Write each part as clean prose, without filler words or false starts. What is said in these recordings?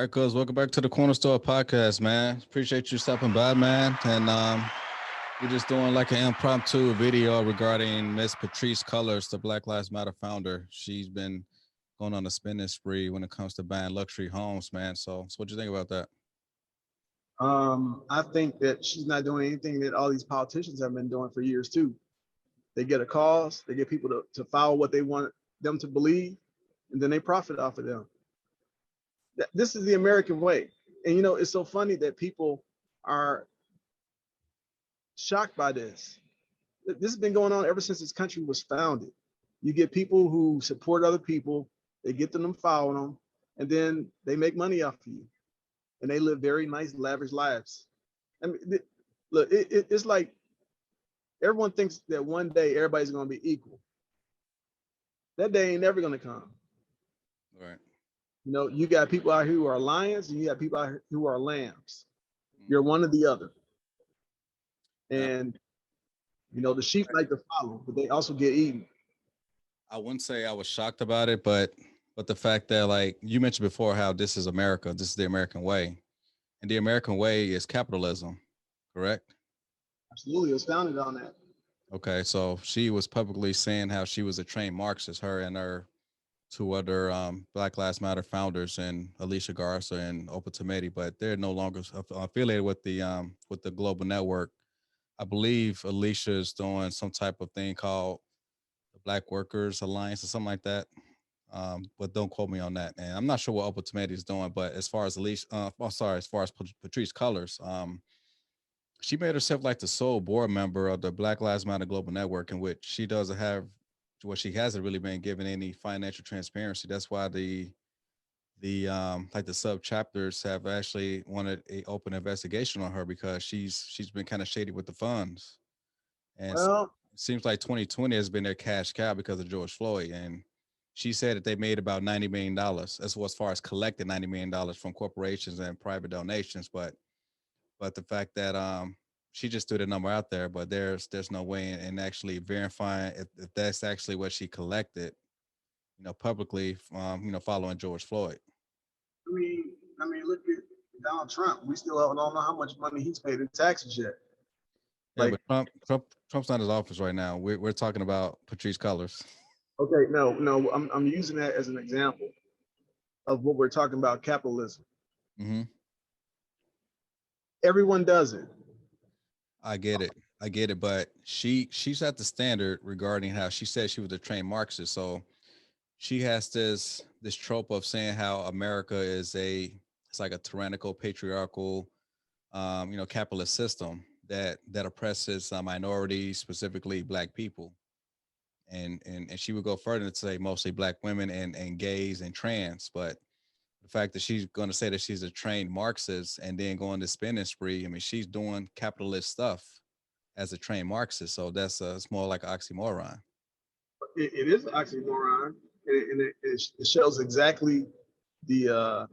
All right, cuz welcome back to the Corner Store Podcast, man. Appreciate you stopping by, man. And we're just doing like an impromptu video regarding Miss Patrisse Cullors, the Black Lives Matter founder. She's been going on a spending spree when it comes to buying luxury homes, man. So what do you think about that? I think that she's not doing anything that all these politicians have been doing for years too. They get a cause, they get people to follow what they want them to believe, and then they profit off of them. This is the American way. And you know, it's so funny that people are shocked by this. This has been going on ever since this country was founded. You get people who support other people, they get them to follow them, and then they make money off of you. And they live very nice, lavish lives. I mean, look, it's like everyone thinks that one day everybody's going to be equal. That day ain't never going to come. Right. You know, you got people out here who are lions, and you got people out here who are lambs. You're one or the other. And, you know, the sheep like to follow, but they also get eaten. I wouldn't say I was shocked about it, but the fact that, like you mentioned before, how this is America, this is the American way. And the American way is capitalism, correct? Absolutely. It was founded on that. Okay, so she was publicly saying how she was a trained Marxist, her and her two other Black Lives Matter founders, and Alicia Garza and Opa Tometi, but they're no longer affiliated with the global network. I believe Alicia is doing some type of thing called the Black Workers Alliance or something like that. But don't quote me on that. And I'm not sure what Opa Tometi is doing, but as far as as far as Patrisse Cullors, she made herself like the sole board member of the Black Lives Matter Global Network, in which she doesn't have, she hasn't really been given any financial transparency. That's why the like the sub chapters have actually wanted a open investigation on her, because she's been kind of shady with the funds. And well, it seems like 2020 has been their cash cow because of George Floyd. And she said that they made about $90 million, as far as collected $90 million from corporations and private donations. But the fact that she just threw the number out there, but there's no way in actually verifying if that's actually what she collected, publicly, following George Floyd. I mean, look at Donald Trump. We still don't know how much money he's paid in taxes yet. Yeah, but Trump's not in his office right now. We're talking about Patrisse Cullors. Okay, no, I'm using that as an example of what we're talking about, capitalism. Mm-hmm. Everyone does it. I get it, but she's at the standard regarding how she said she was a trained Marxist. So she has this trope of saying how America is it's like a tyrannical, patriarchal, capitalist system that oppresses minorities, specifically Black people. And she would go further to say mostly Black women and gays and trans. But the fact that she's going to say that she's a trained Marxist and then go on this spending spree, I mean, she's doing capitalist stuff as a trained Marxist. So it's more like an oxymoron. It is an oxymoron, and it shows exactly the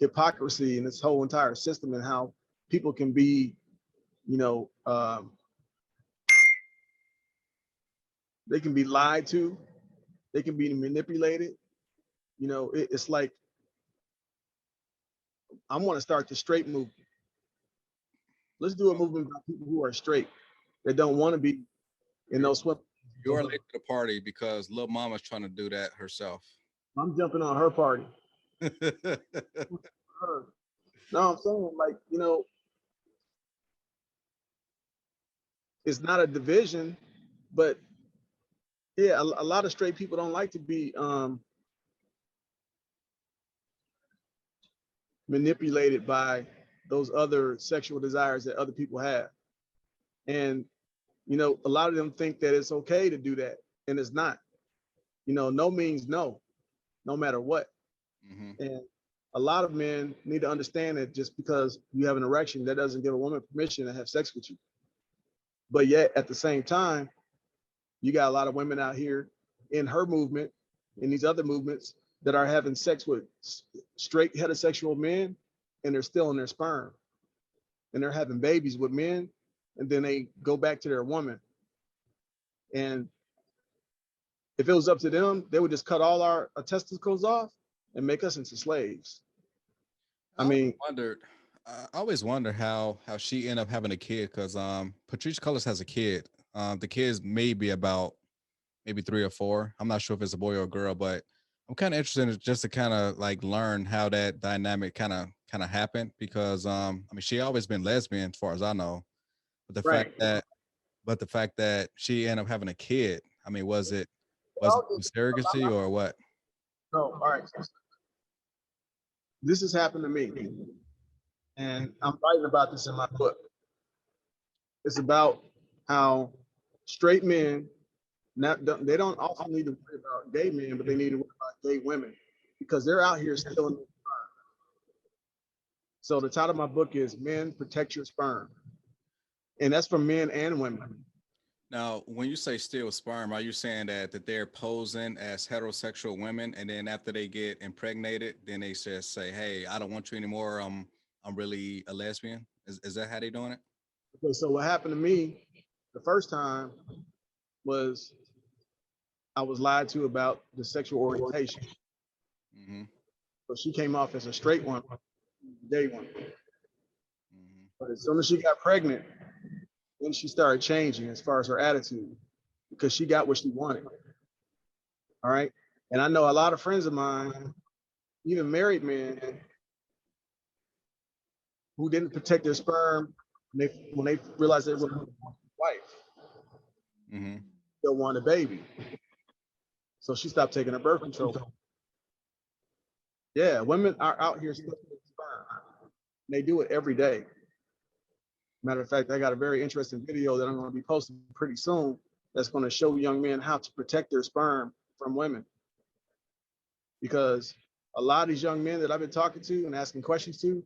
hypocrisy in this whole entire system, and how people can be, they can be lied to, they can be manipulated. It's like, I want to start the straight movement. Let's do a movement by people who are straight, that don't want to be in those swim. You're late to the party because Lil Mama's trying to do that herself. I'm jumping on her party. No, I'm saying, like, it's not a division, but yeah, a lot of straight people don't like to be manipulated by those other sexual desires that other people have. And, a lot of them think that it's okay to do that, and it's not. No means no, no matter what. Mm-hmm. And a lot of men need to understand that just because you have an erection, that doesn't give a woman permission to have sex with you. But yet, at the same time, you got a lot of women out here in her movement, in these other movements, that are having sex with straight heterosexual men, and they're still in their sperm. And they're having babies with men, and then they go back to their woman. And if it was up to them, they would just cut all our testicles off and make us into slaves. I mean, I always wonder how she ended up having a kid, because Patrisse Cullors has a kid. The kid's maybe about maybe 3 or 4. I'm not sure if it's a boy or a girl, but I'm kind of interested in just to kind of like learn how that dynamic kind of happened, because I mean, she always been lesbian as far as I know, but the right. fact that she ended up having a kid, I mean, was it Well, surrogacy or what? no, all right. This has happened to me, and I'm writing about this in my book. It's about how straight men, they don't also need to worry about gay men, but they need to worry about gay women because they're out here stealing. So the title of my book is Men Protect Your Sperm. And that's for men and women. Now, when you say steal sperm, are you saying that they're posing as heterosexual women, and then after they get impregnated, then they just say, "Hey, I don't want you anymore. I'm really a lesbian." Is that how they doing it? Okay, so what happened to me the first time was I was lied to about the sexual orientation. Mm-hmm. So she came off as a straight one, gay one. Mm-hmm. But as soon as she got pregnant, then she started changing as far as her attitude because she got what she wanted. All right. And I know a lot of friends of mine, even married men, who didn't protect their sperm when they realized they were a wife, Mm-hmm. still want a baby. So she stopped taking her birth control. Yeah, women are out here stealing sperm. They do it every day. Matter of fact, I got a very interesting video that I'm going to be posting pretty soon that's going to show young men how to protect their sperm from women. Because a lot of these young men that I've been talking to and asking questions to,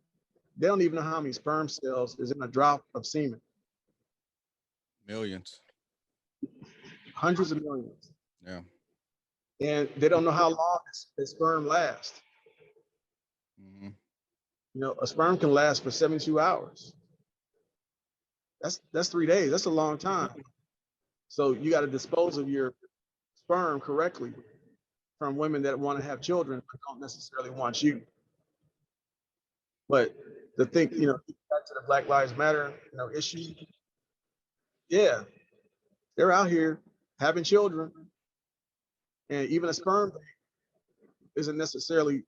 they don't even know how many sperm cells is in a drop of semen. Millions. Hundreds of millions. Yeah. And they don't know how long the sperm lasts. Mm-hmm. You know, a sperm can last for 72 hours. That's 3 days. That's a long time. So you got to dispose of your sperm correctly from women that want to have children but don't necessarily want you. But the thing, you know, back to the Black Lives Matter, you know, issue. Yeah, they're out here having children, and even a sperm isn't necessarily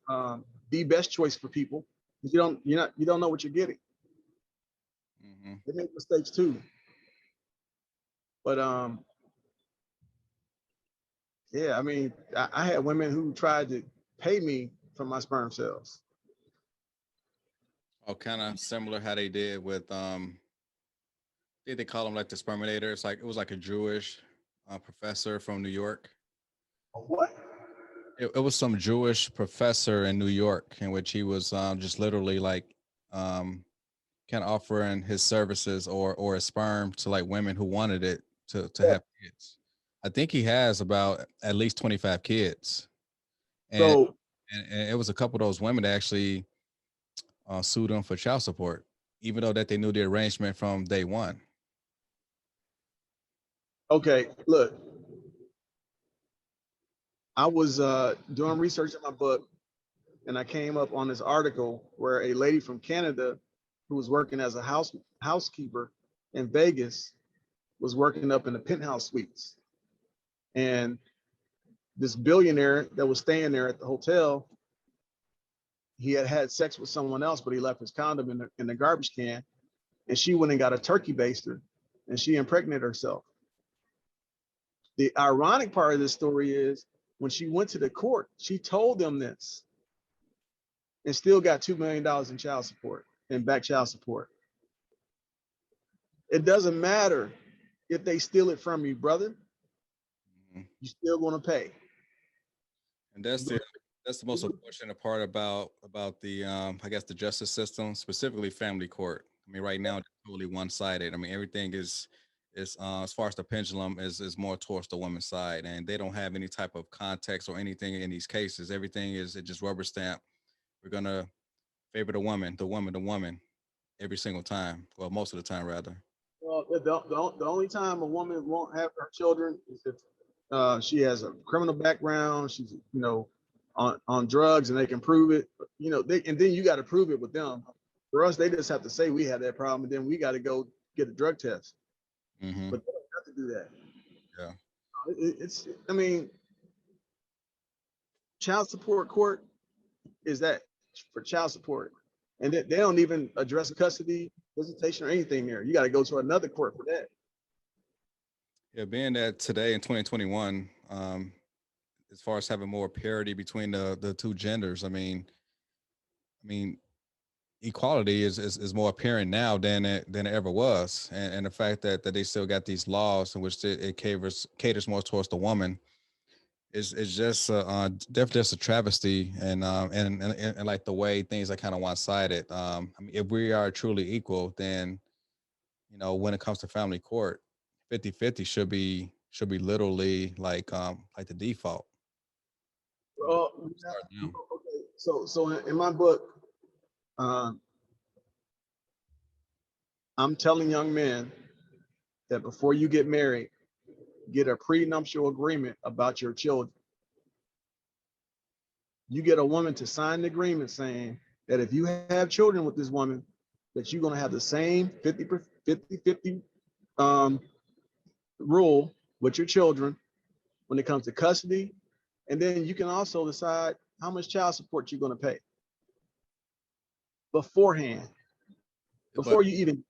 the best choice for people. You don't know what you're getting. Mm-hmm. They make mistakes too. But yeah, I mean, I had women who tried to pay me for my sperm cells. Oh, kind of similar how they did with they call them like the sperminator. It's like it was like a Jewish professor from New York. What? It was some Jewish professor in New York in which he was just literally like kind of offering his services or a sperm to like women who wanted it to have kids. I think he has about at least 25 kids, and So and it was a couple of those women that actually sued him for child support, even though that they knew the arrangement from day one. okay, look, I was doing research in my book, and I came up on this article where a lady from Canada who was working as a housekeeper in Vegas was working up in the penthouse suites, and this billionaire that was staying there at the hotel, he had had sex with someone else, but he left his condom in the garbage can, and she went and got a turkey baster, and she impregnated herself. The ironic part of this story is when she went to the court, she told them this and still got $2 million in child support and back child support. It doesn't matter if they steal it from you, brother, Mm-hmm. you still going to pay. And that's the most unfortunate part about the I guess the justice system, specifically family court. I mean, right now it's totally one sided. I mean, everything is as far as the pendulum is more towards the woman's side, and they don't have any type of context or anything in these cases. Everything is it just rubber stamp. We're gonna favor the woman, the woman, the woman, every single time. Well, most of the time, rather. Well, the only time a woman won't have her children is if she has a criminal background. She's, you know, on drugs and they can prove it, you know, and then you got to prove it with them. For us, they just have to say we had that problem, and then we got to go get a drug test. Mm-hmm. But they don't have to do that. Yeah. It's, I mean, child support court is that for child support, and they don't even address custody, visitation, or anything there. You got to go to another court for that. Yeah, being that today in 2021, as far as having more parity between the two genders, I mean, equality is more apparent now than it ever was, and the fact that they still got these laws in which it caters more towards the woman is just definitely just a travesty, and like the way things are kind of one sided. I mean, if we are truly equal, then when it comes to family court, 50-50 should be literally like the default. Start now. Okay. So in my book, I'm telling young men that before you get married, get a prenuptial agreement about your children. You get a woman to sign the agreement saying that if you have children with this woman, that you're going to have the same 50-50 rule with your children when it comes to custody. And then you can also decide how much child support you're going to pay beforehand, before you even.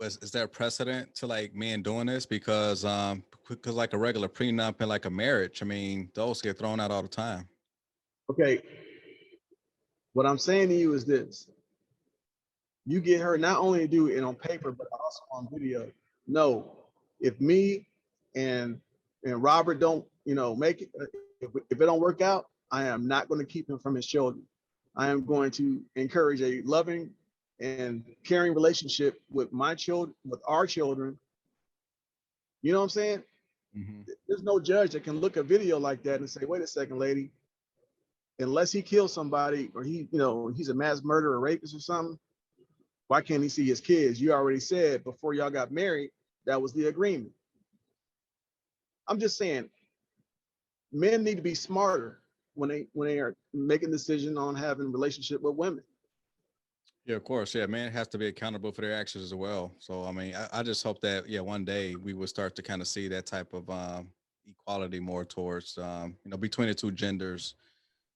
Is there a precedent to like men doing this? Because like a regular prenup and like a marriage, I mean, those get thrown out all the time. Okay. What I'm saying to you is this. You get her not only to do it on paper, but also on video. No, if me and Robert don't, make it, if it don't work out, I am not going to keep him from his children. I am going to encourage a loving and caring relationship with my children, with our children. You know what I'm saying? Mm-hmm. There's no judge that can look at a video like that and say, wait a second, lady, unless he kills somebody or he's a mass murderer or rapist or something, why can't he see his kids? You already said before y'all got married, that was the agreement. I'm just saying, men need to be smarter when they are making a decision on having a relationship with women. Yeah, of course. Yeah, man has to be accountable for their actions as well. So, I mean, I just hope that, one day we will start to kind of see that type of equality more towards, between the two genders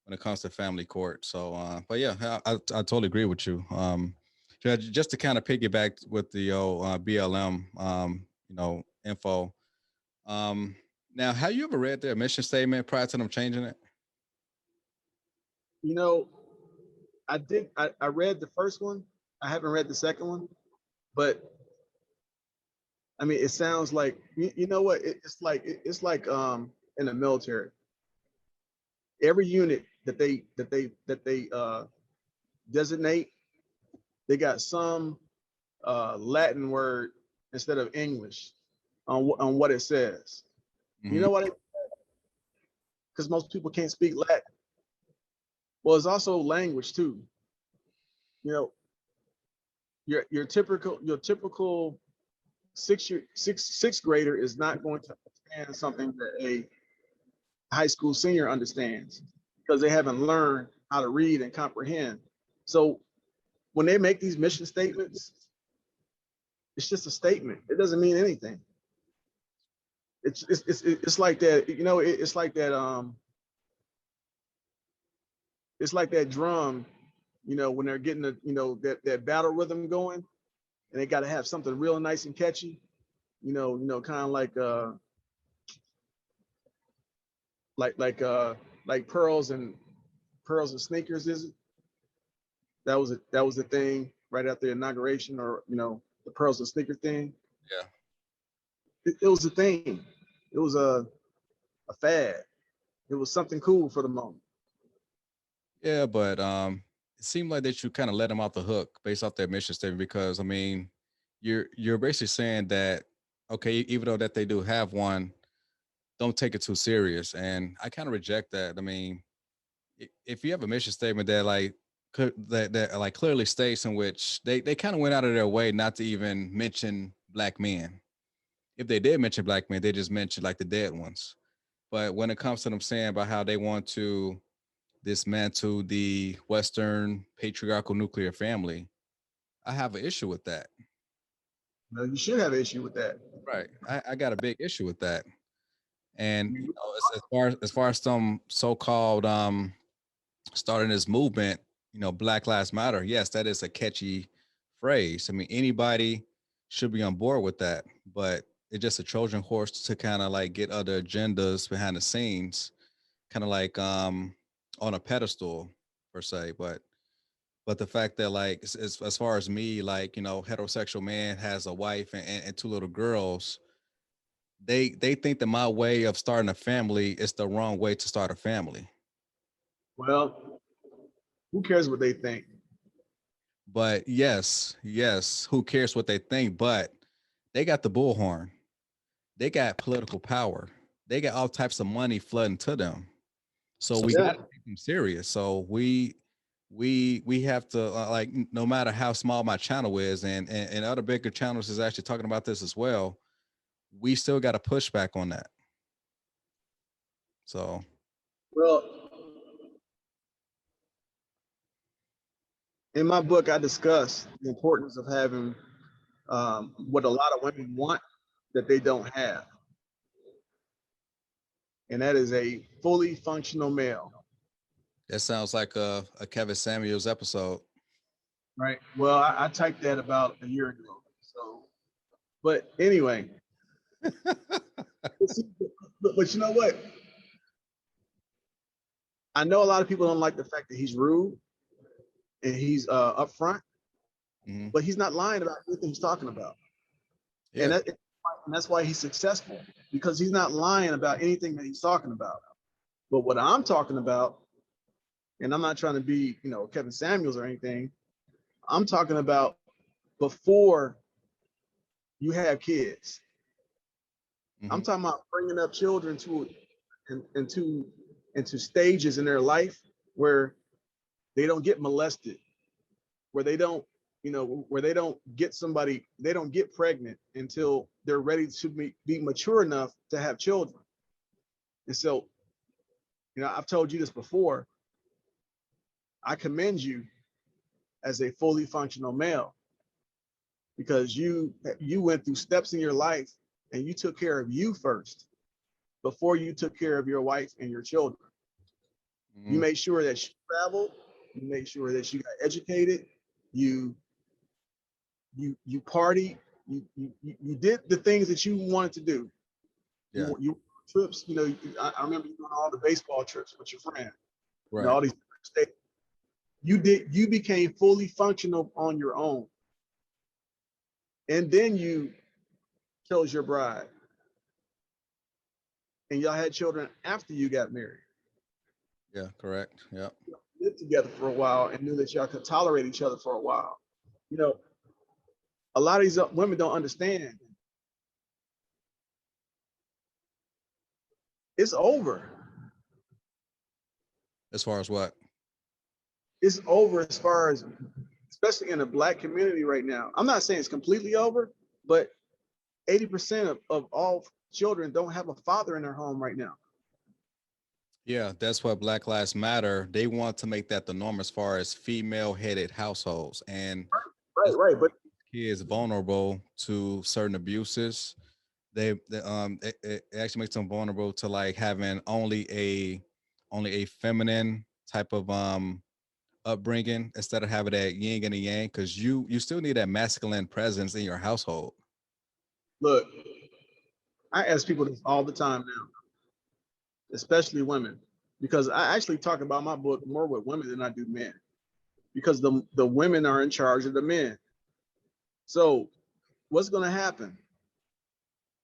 when it comes to family court. So, but yeah, I totally agree with you. Just to kind of piggyback with the BLM, info. Now, have you ever read their mission statement prior to them changing it? I did. I read the first one. I haven't read the second one, but I mean, it sounds like you know what? It's like in the military. Every unit that they designate, they got some Latin word instead of English on what it says. Mm-hmm. You know what? Because most people can't speak Latin. Well, it's also language too. Your typical sixth grader is not going to understand something that a high school senior understands because they haven't learned how to read and comprehend. So when they make these mission statements, it's just a statement. It doesn't mean anything. It's like that. It's like that. It's like that drum. When they're getting that battle rhythm going, and they got to have something real nice and catchy. Kind of like pearls and sneakers. Is it? That was the thing right after the inauguration, or the pearls and sneaker thing. Yeah, it was a thing. It was a fad. It was something cool for the moment. Yeah, but it seemed like that you kind of let them off the hook based off their mission statement, because I mean, you're basically saying that, okay, even though that they do have one, don't take it too serious, and I kind of reject that. I mean, if you have a mission statement that that like clearly states in which they kind of went out of their way not to even mention black men. If they did mention black men, they just mentioned like the dead ones. But when it comes to them saying about how they want to dismantle the Western patriarchal nuclear family, I have an issue with that. No, you should have an issue with that. Right. I got a big issue with that. And you know, as far as some so-called starting this movement, you know, Black Lives Matter, yes, that is a catchy phrase. I mean, anybody should be on board with that, but it's just a Trojan horse to kind of like get other agendas behind the scenes, kind of like on a pedestal per se. But the fact that like as far as me, like, you know, heterosexual man has a wife and two little girls, they think that my way of starting a family is the wrong way to start a family. Well, who cares what they think? But yes, who cares what they think? But they got the bullhorn. They got political power. They got all types of money flooding to them. So we got to take them serious. So we have to like, no matter how small my channel is, and other bigger channels is actually talking about this as well, we still got to push back on that. So Well, in my book, I discuss the importance of having what a lot of women want that they don't have. And that is a fully functional male. that sounds like a Kevin Samuels episode. Right. Well, I typed that about a year ago. So, but anyway, but you know what? I know a lot of people don't like the fact that he's rude and he's upfront, but he's not lying about anything he's talking about. Yeah. And that's why he's successful, because he's not lying about anything that he's talking about. But what I'm talking about, and I'm not trying to be, you know, Kevin Samuels or anything, I'm talking about before you have kids. I'm talking about bringing up children into stages in their life where they don't get molested, where they don't, you know, where they don't get somebody, they don't get pregnant until they're ready to be mature enough to have children. And so, you know, I've told you this before, I commend you as a fully functional male, because you went through steps in your life and you took care of you first before you took care of your wife and your children. You made sure that she traveled, you made sure that she got educated, you partied, you did the things that you wanted to do. Yeah. You trips, you know, I remember you doing all the baseball trips with your friend. Right. You know, all these states. You became fully functional on your own. And then you chose your bride. And y'all had children after you got married. Yeah, correct. Yeah. Lived together for a while and knew that y'all could tolerate each other for a while. You know, a lot of these women don't understand. It's over. As far as what? It's over as far as, especially in the Black community right now. I'm not saying it's completely over, but 80% of all children don't have a father in their home right now. Yeah, that's what Black Lives Matter. They want to make that the norm as far as female-headed households, and right. But kids vulnerable to certain abuses. It actually makes them vulnerable to like having only a feminine type of upbringing instead of having that yin and a yang, because you still need that masculine presence in your household. Look, I ask people this all the time now, especially women, because I actually talk about my book more with women than I do men, because the women are in charge of the men. So what's going to happen?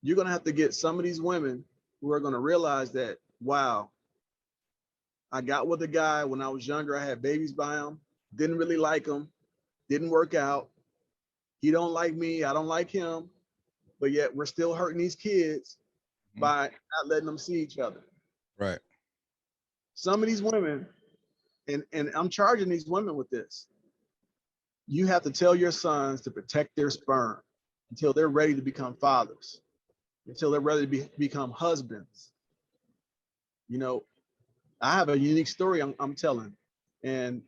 You're going to have to get some of these women who are going to realize that, wow, I got with a guy when I was younger. I had babies by him, didn't really like him, didn't work out. He don't like me, I don't like him, but yet we're still hurting these kids by not letting them see each other. Right. Some of these women, and I'm charging these women with this, you have to tell your sons to protect their sperm until they're ready to become fathers, until they're ready to become husbands. You know, I have a unique story I'm telling, and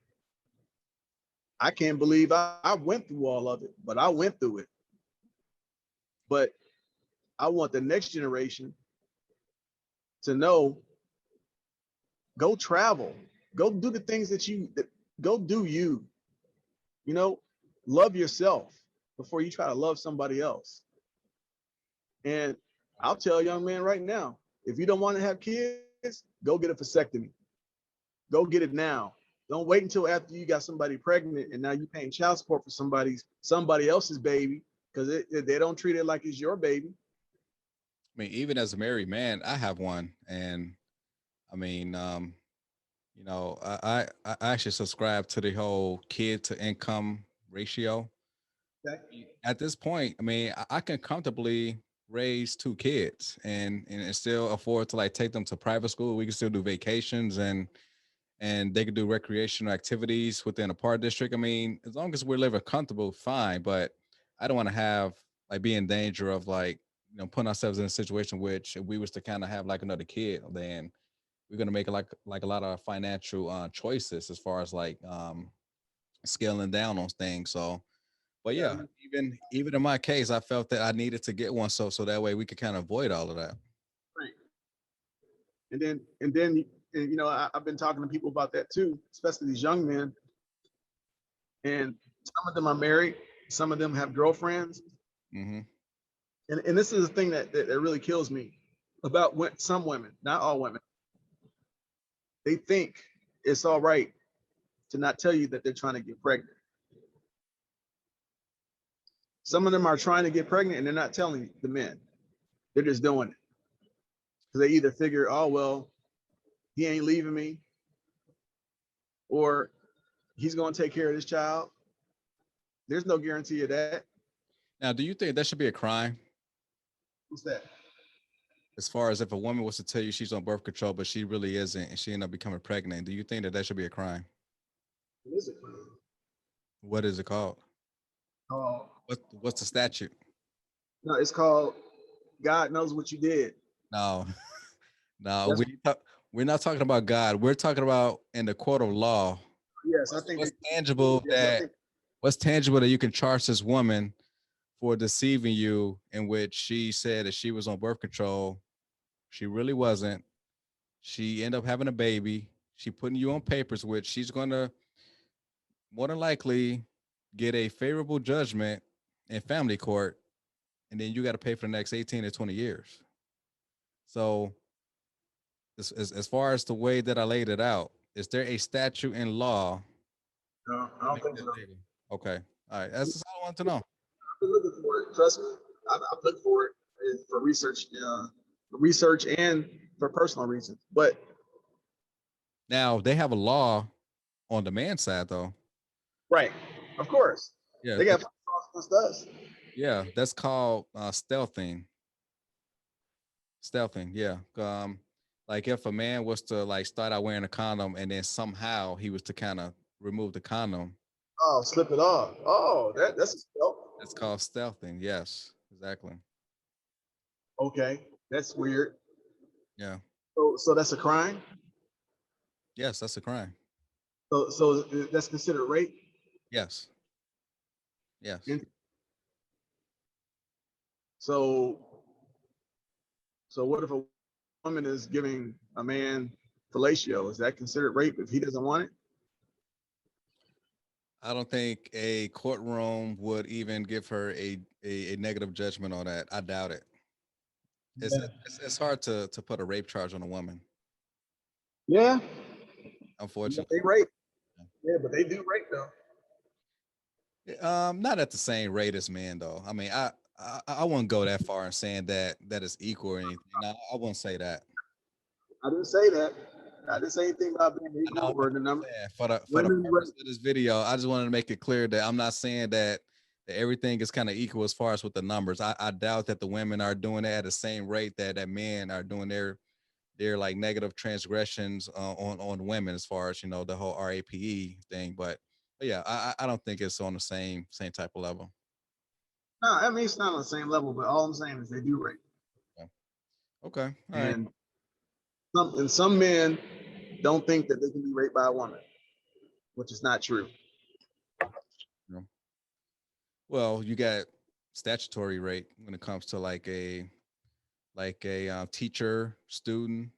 I can't believe I went through all of it, but I went through it. But I want the next generation to know, go travel, go do the things go do you, you know, love yourself before you try to love somebody else. And I'll tell a young man right now, if you don't want to have kids, go get a vasectomy. Go get it now. Don't wait until after you got somebody pregnant and now you're paying child support for somebody else's baby, because they don't treat it like it's your baby. I mean, even as a married man, I have one, and I mean, I actually subscribe to the whole kid to income ratio. Okay. At this point, I mean, I can comfortably raise two kids and still afford to like take them to private school. We can still do vacations and they can do recreational activities within a park district. I mean, as long as we're living comfortable, fine. But I don't want to have like be in danger of like, putting ourselves in a situation which if we was to kind of have like another kid, then we're gonna make like a lot of financial choices as far as like scaling down on things. So, but yeah, even in my case, I felt that I needed to get one so that way we could kind of avoid all of that. Right. And then I've been talking to people about that too, especially these young men. And some of them are married, some of them have girlfriends. Mm-hmm. And this is the thing that really kills me about some women, not all women. They think it's all right to not tell you that they're trying to get pregnant. Some of them are trying to get pregnant and they're not telling the men. They're just doing it. Because they either figure, oh, well, he ain't leaving me, or he's going to take care of this child. There's no guarantee of that. Now, do you think that should be a crime? What's that? As far as if a woman was to tell you she's on birth control, but she really isn't, and she ended up becoming pregnant, do you think that should be a crime? It is a crime. What is it called? Oh, What's the statute? no, it's called God Knows What You Did. No, no, we're not talking about God. We're talking about in the court of law. Yes, I think What's tangible what's tangible that you can charge this woman for deceiving you, in which she said that she was on birth control. She really wasn't. She ended up having a baby. She putting you on papers, which she's going to more than likely get a favorable judgment in family court. And then you got to pay for the next 18 to 20 years. So as far as the way that I laid it out, is there a statute in law? No, I don't think so. Okay. All right. That's all I want to know. I've been looking for it. Trust me. I've looked for it for research and for personal reasons. But now they have a law on the man side, though. right, of course. Yeah, they got us. Yeah, that's called stealthing. Stealthing, yeah. Like if a man was to like start out wearing a condom and then somehow he was to kind of remove the condom. Oh, slip it off. Oh, that's a stealth. That's called stealthing. Yes, exactly. Okay, that's weird. Yeah. So that's a crime? Yes, that's a crime. So that's considered rape? Yes. Yes. So what if a woman is giving a man fellatio? Is that considered rape if he doesn't want it? I don't think a courtroom would even give her a negative judgment on that. I doubt it. It's hard to put a rape charge on a woman. Yeah. Unfortunately. They rape. Yeah, but they do rape though. Not at the same rate as men though. I mean, I wouldn't go that far in saying that is equal or anything. No, I wouldn't say that. I didn't say that. I didn't say anything about being equal or the number. For the purpose of this video, I just wanted to make it clear that I'm not saying that everything is kind of equal as far as with the numbers. I doubt that the women are doing that at the same rate that men are doing their like negative transgressions on women as far as the whole RAPE thing. But yeah, I don't think it's on the same type of level. No, I mean it's not on the same level, but all I'm saying is they do rape. Yeah. Okay. All right. Some men don't think that they can be raped by a woman, which is not true. Yeah. Well, you got statutory rape when it comes to like a teacher student.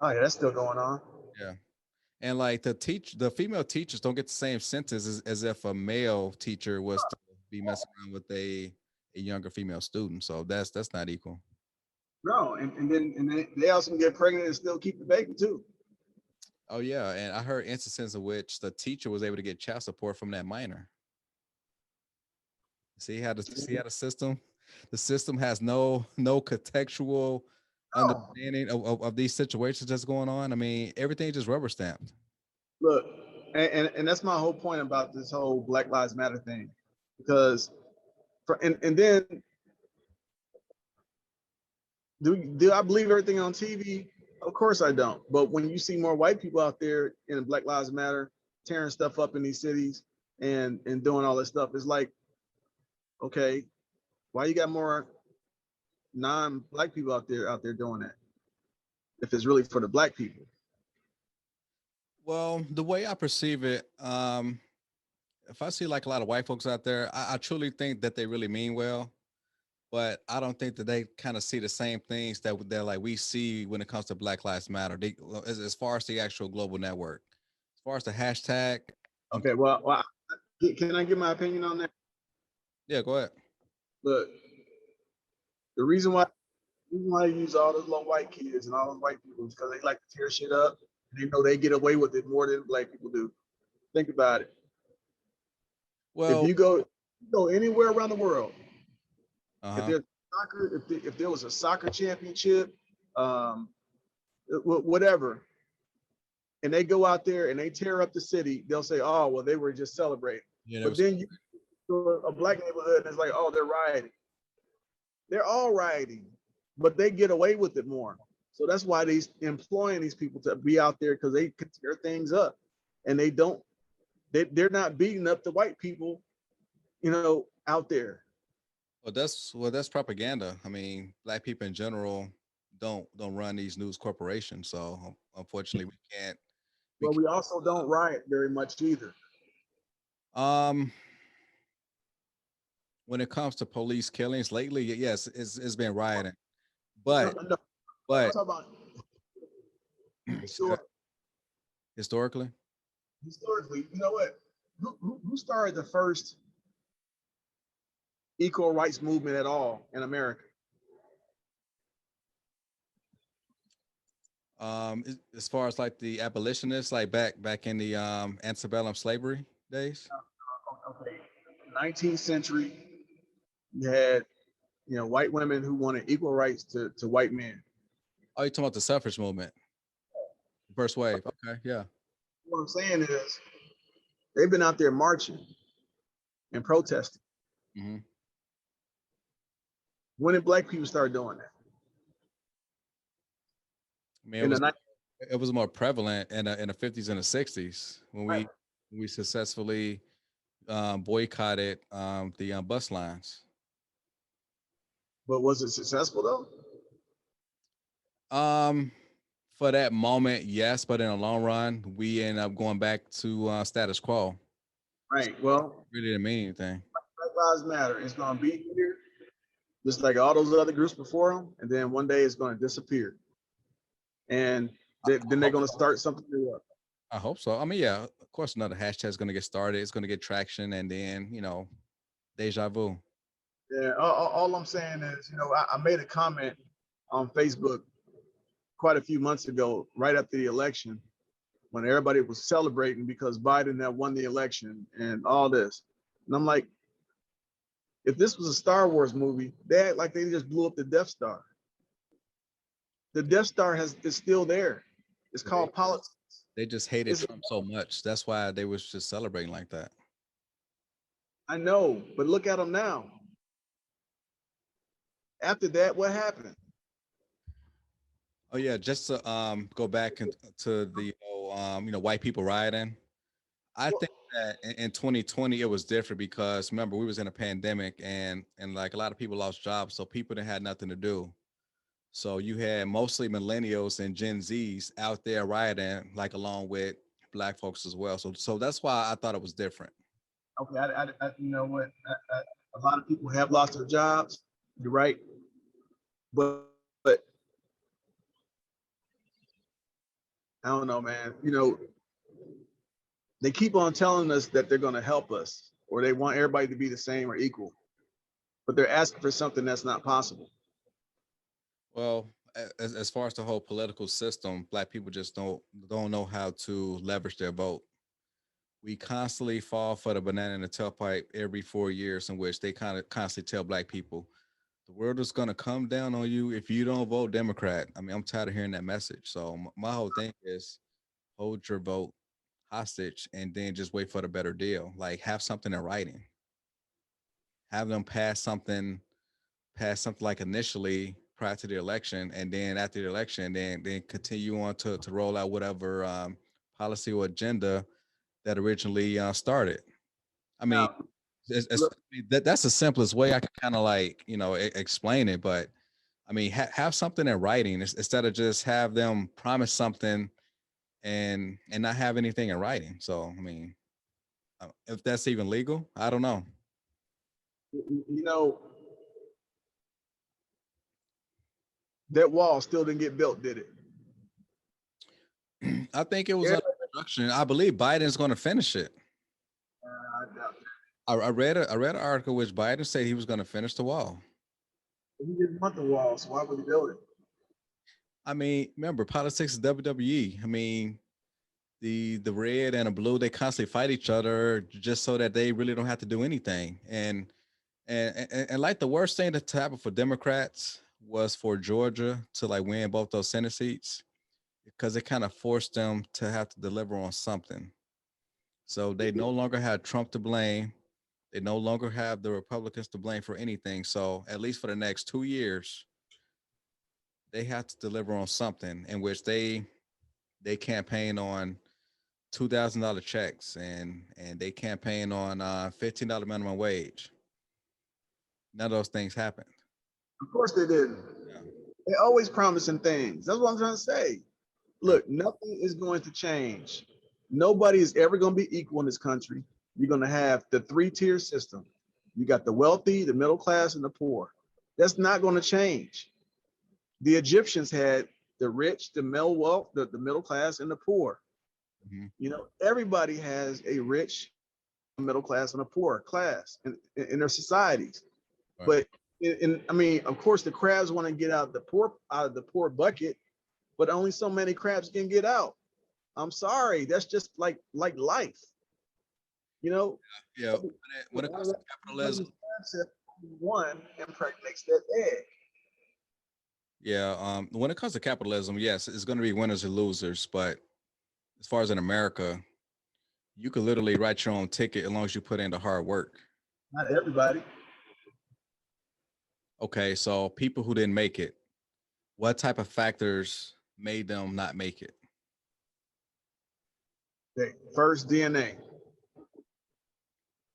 Oh yeah, that's still going on. Yeah. And like the female teachers don't get the same sentence as if a male teacher was to be messing around with a younger female student. So that's not equal. No, and then they also can get pregnant and still keep the baby too. Oh yeah, and I heard instances in which the teacher was able to get child support from that minor. See how the system has no contextual No. understanding of these situations that's going on. I mean, everything just rubber stamped. Look, and that's my whole point about this whole Black Lives Matter thing, because and then do I believe everything on TV? Of course I don't. But when you see more white people out there in Black Lives Matter tearing stuff up in these cities and doing all this stuff, it's like, okay, why you got more non-black people out there doing that? If it's really for the black people. Well, the way I perceive it, if I see like a lot of white folks out there, I truly think that they really mean well, but I don't think that they kind of see the same things that like we see when it comes to Black Lives Matter. As far as the actual global network, as far as the hashtag. Okay, well, can I give my opinion on that? Yeah, go ahead. Look, the reason why I use all those little white kids and all those white people is because they like to tear shit up. And they know they get away with it more than black people do. Think about it. Well, If you go anywhere around the world, if uh-huh. there's soccer, if there was a soccer championship, whatever, and they go out there and they tear up the city, they'll say, "Oh, well, they were just celebrating." Yeah, But then you go to a black neighborhood and it's like, "Oh, they're rioting." They're all rioting, but they get away with it more. So that's why they're employing these people to be out there, because they can tear things up, and they're not beating up the white people, out there. Well, that's propaganda. I mean, black people in general don't run these news corporations, so unfortunately, we can't. We Well, we also don't riot very much either. um when it comes to police killings lately, yes, it's been rioting, No, but no, I'm but talking about historically. historically, Historically, you know what? Who started the first equal rights movement at all in America? as far as like the abolitionists, like back in the antebellum slavery days. Okay, 19th century, you had white women who wanted equal rights to white men. Oh, you're talking about the suffrage movement, first wave. Okay, yeah. What I'm saying is they've been out there marching and protesting. Mm-hmm. When did black people start doing that? I mean, In the it was more prevalent in the 50s and the 60s when right. we successfully boycotted the bus lines. But was it successful though? For that moment, yes, but in the long run, we end up going back to status quo. Right. Well, Really didn't mean anything. Black Lives Matter. It's going to be here, just like all those other groups before them, and then one day it's going to disappear, and then they're going to start something new up. I hope so. I mean, yeah, of course, another hashtag is going to get started. It's going to get traction, and then deja vu. Yeah. All I'm saying is, I made a comment on Facebook quite a few months ago, right after the election, when everybody was celebrating because Biden had won the election and all this. And I'm like, if this was a Star Wars movie, they act like they just blew up the Death Star. The Death Star is still there. It's called politics. They just hated Trump so much. That's why they was just celebrating like that. I know, but look at them now. After that, what happened? Oh yeah, just to go back to the white people rioting. I think that in 2020 it was different because remember we was in a pandemic and like a lot of people lost jobs, so people didn't have nothing to do. So you had mostly millennials and Gen Zs out there rioting, like along with black folks as well. So that's why I thought it was different. Okay, you know what? A lot of people have lost their jobs. You're right, but I don't know, man. You know, they keep on telling us that they're going to help us, or they want everybody to be the same or equal, but they're asking for something that's not possible. Well, as far as the whole political system, black people just don't know how to leverage their vote. We constantly fall for the banana in the tailpipe every 4 years, in which they kind of constantly tell black people the world is going to come down on you if you don't vote Democrat. I mean, I'm tired of hearing that message. So my whole thing is hold your vote hostage and then just wait for the better deal. Like have something in writing. Have them pass something like initially prior to the election, and then after the election, then continue on to roll out whatever policy or agenda that originally started. I mean, Now, it's, look, that's the simplest way I can kind of like explain it. But I mean, have something in writing instead of just have them promise something and not have anything in writing. So I mean, if that's even legal, I don't know. you know, that wall still didn't get built, did it? I think it was Yeah, under construction. I believe Biden's going to finish it. I doubt that. I read an article which Biden said he was going to finish the wall. He didn't want the wall, so why would he build it? I mean, remember politics is WWE. I mean, the red and the blue they constantly fight each other just so that they really don't have to do anything. And like the worst thing to happen for Democrats was for Georgia to like win both those Senate seats because it kind of forced them to have to deliver on something. So they no longer had Trump to blame. They no longer have the Republicans to blame for anything. So at least for the next 2 years, they have to deliver on something in which they campaign on $2,000 checks and they campaign on $15 minimum wage. None of those things happened. Of course they didn't. Yeah. They're always promising things. That's what I'm trying to say. Yeah. Look, nothing is going to change. Nobody is ever going to be equal in this country. You're going to have the three-tier system. You got the wealthy, the middle class, and the poor. That's not going to change. The Egyptians had the rich, the middle wealth, the middle class, and the poor. Mhm. You know, everybody has a rich, middle class, and a poor class in their societies. Right. But I mean, of course, the crabs want to get out of the poor bucket, but only so many crabs can get out. I'm sorry, that's just like life, you know. Yeah. When it comes to capitalism, One impregnates that egg. yeah. When it comes to capitalism, yes, it's going to be winners and losers. But as far as in America, you could literally write your own ticket as long as you put in the hard work. Not everybody. Okay, so people who didn't make it, what type of factors made them not make it? Okay. First DNA.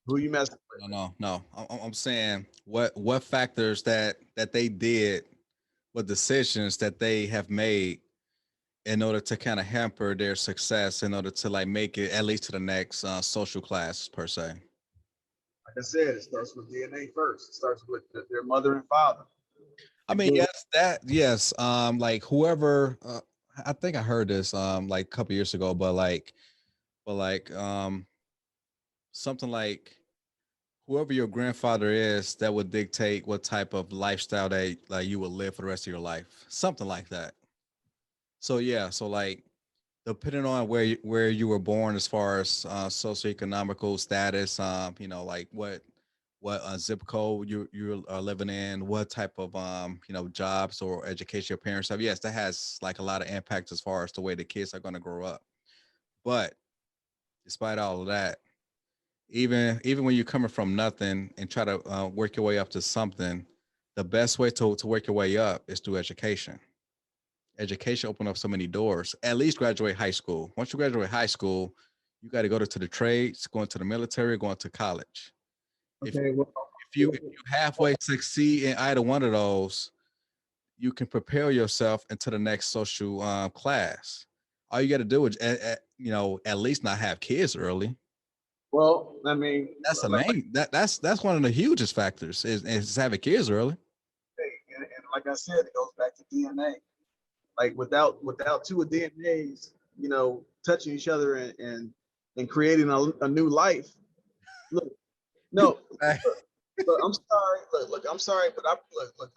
Who you messing with? No. I'm saying what factors that they did, what decisions that they have made in order to kind of hamper their success, in order to like make it at least to the next social class per se. Like I said, it starts with DNA first. It starts with their mother and father. I mean, yes. Like whoever, I think I heard this like a couple years ago, but something like whoever your grandfather is, that would dictate what type of lifestyle that like you would live for the rest of your life, something like that. So yeah, so like depending on where you were born, as far as socioeconomical status, like what zip code you are living in, what type of jobs or education your parents have. Yes, that has like a lot of impact as far as the way the kids are going to grow up. But despite all of that, even when you're coming from nothing and try to work your way up to something, the best way to work your way up is through education. Education open up so many doors. At least graduate high school. Once you graduate high school, you got to go to the trades, go into the military, go into college. If Okay, well, if you halfway succeed in either one of those, you can prepare yourself into the next social class. All you got to do is, at least not have kids early. Well, I mean, That's the main. That's one of the hugest factors is having kids early. and like I said, it goes back to DNA. Like without two of DNAs, touching each other and creating a new life. Look, no, look, I'm sorry. Look, I'm sorry, but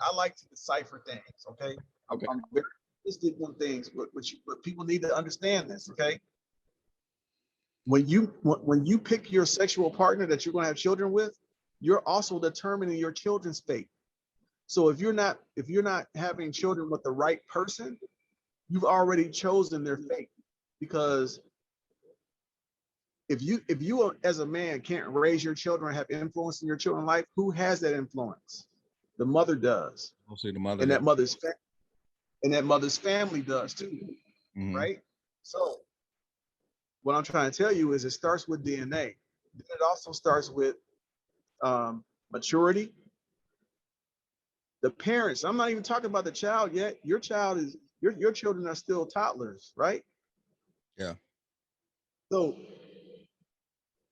I like to decipher things. Okay, Okay. I'm very interested in things, but people need to understand this. Okay, when you pick your sexual partner that you're going to have children with, you're also determining your children's fate. So if you're not having children with the right person, you've already chosen their fate. Because if you as a man can't raise your children and have influence in your children's life, who has that influence? The mother does. Mostly the mother. And that mother's family does too. Mm-hmm. Right? So what I'm trying to tell you is it starts with DNA. Then it also starts with maturity. The parents, I'm not even talking about the child yet. Your children are still toddlers, right? Yeah. So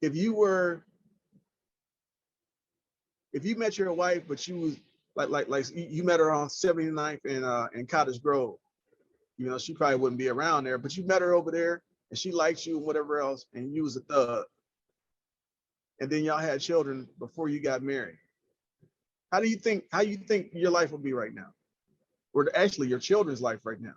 if you met your wife, but she was like you met her on 79th in Cottage Grove, she probably wouldn't be around there, but you met her over there and she liked you and whatever else, and you was a thug. And then y'all had children before you got married. How you think your life would be right now? Or actually your children's life right now?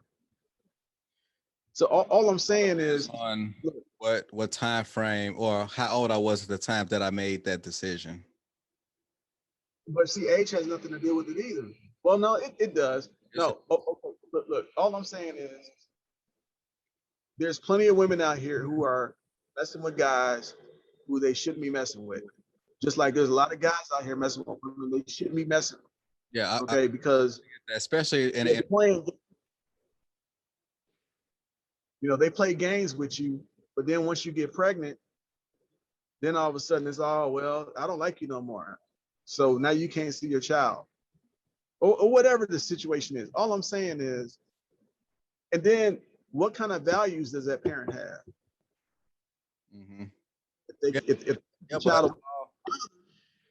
So all I'm saying is on what time frame or how old I was at the time that I made that decision. But see, age has nothing to do with it either. Well, no, it does. No, look, all I'm saying is there's plenty of women out here who are messing with guys who they shouldn't be messing with. Just like there's a lot of guys out here messing with women they shouldn't be messing with. Yeah. Okay, because especially they play games with you, but then once you get pregnant, then all of a sudden it's well, I don't like you no more. So now you can't see your child. Or whatever the situation is. All I'm saying is, and then what kind of values does that parent have? Mm-hmm.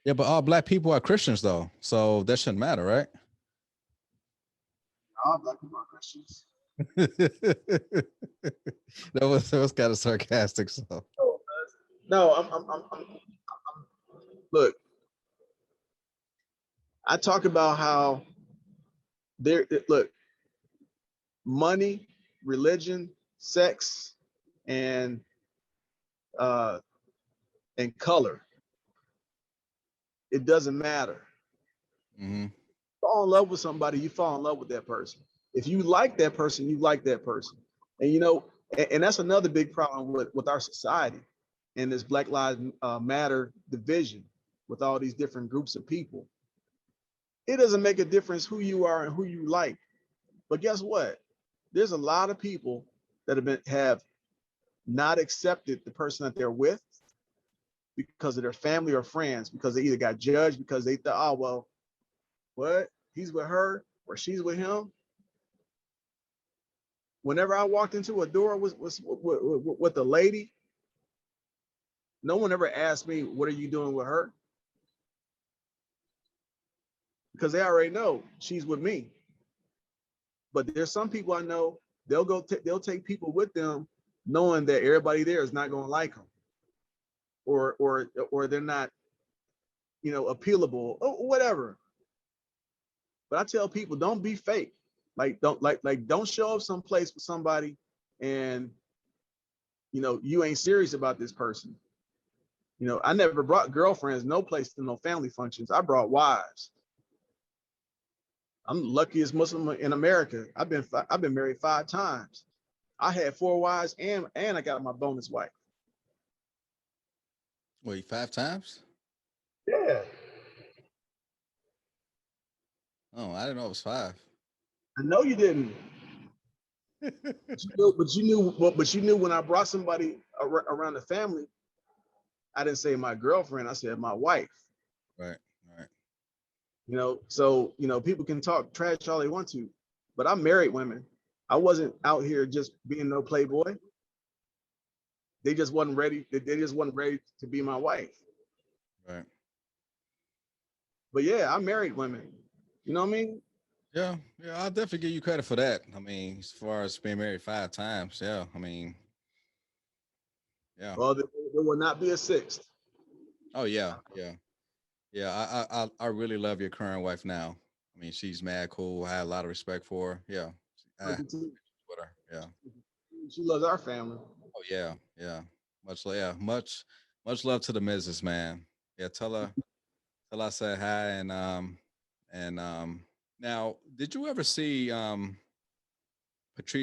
But all black people are Christians though, so that shouldn't matter, right? All black people are Christians. that was kind of sarcastic. So no, I'm look. I talk about how money, religion, sex, and color. It doesn't matter. Mm-hmm. Fall in love with somebody, you fall in love with that person. If you like that person, you like that person. And and that's another big problem with our society and this Black Lives Matter division with all these different groups of people. It doesn't make a difference who you are and who you like. But guess what? There's a lot of people that have not accepted the person that they're with because of their family or friends, because they either got judged because they thought, what? He's with her or she's with him. Whenever I walked into a door with the lady, no one ever asked me, what are you doing with her? Because they already know she's with me. But there's some people I know, they'll take people with them knowing that everybody there is not going to like them. Or they're not, appealable or whatever. But I tell people, don't be fake. Don't show up someplace with somebody and you ain't serious about this person. I never brought girlfriends no place to no family functions. I brought wives. I'm the luckiest Muslim in America. I've been married 5 times. I had 4 wives and I got my bonus wife. Wait, 5 times? Yeah. Oh, I didn't know it was 5. I know you didn't. but you knew when I brought somebody around the family, I didn't say my girlfriend. I said my wife. Right. So people can talk trash all they want to, but I married women. I wasn't out here just being no playboy. They just wasn't ready. They just wasn't ready to be my wife. Right. But yeah, I married women. You know what I mean? Yeah. Yeah. I'll definitely give you credit for that. I mean, as far as being married 5 times, yeah. I mean, yeah. Well, there will not be a sixth. Oh yeah. Yeah. Yeah. I really love your current wife now. I mean, she's mad cool. I had a lot of respect for her. Yeah. I with her. Yeah. She loves our family. Oh yeah. Yeah. Yeah. Much love to the missus, man. Yeah. Tell I said hi and now did you ever see Patrisse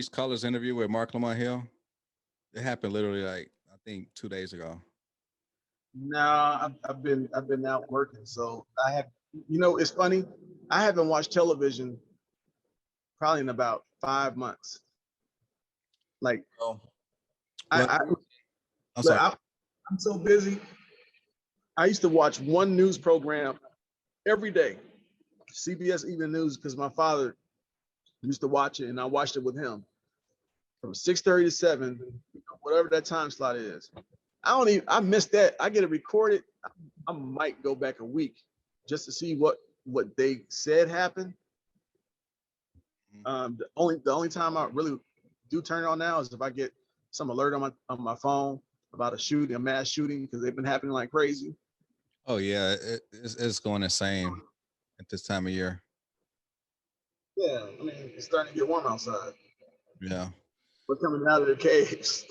Cullors interview with Mark Lamont Hill? It happened literally like I think 2 days ago. No, I've been out working, so I have. It's funny. I haven't watched television probably in about 5 months. Like Oh, I, well, I I'm look, sorry. I'm so busy. I used to watch one news program every day, CBS Evening News, because my father used to watch it, and I watched it with him from 6:30 to 7, whatever that time slot is. I missed that. I get it recorded. I might go back a week just to see what they said happened. The only time I really do turn it on now is if I get some alert on my phone about a mass shooting, because they've been happening like crazy. Oh yeah, it's going insane at this time of year. Yeah, I mean, it's starting to get warm outside. Yeah. We're coming out of the caves.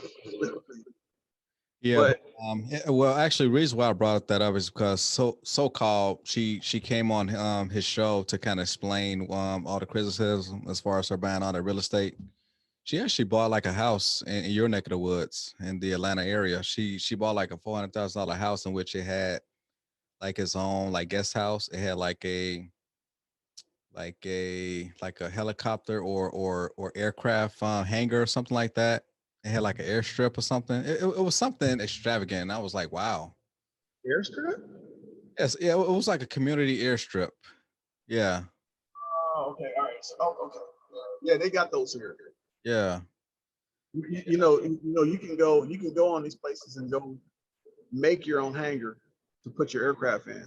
Yeah, but But well, actually, the reason why I brought that up is because so called she came on his show to kind of explain all the criticism as far as her buying all the real estate. She actually bought like a house in your neck of the woods in the Atlanta area. She bought like a $400,000 house in which it had like its own like guest house. It had like a helicopter or aircraft hangar or something like that. It had like an airstrip or something. It was something extravagant. And I was like, wow. airstrip? Yes, yeah, it was like a community airstrip. Yeah, Oh, okay, all right. So, okay. Yeah, they got those here. yeah, You can go on these places and go make your own hangar to put your aircraft in.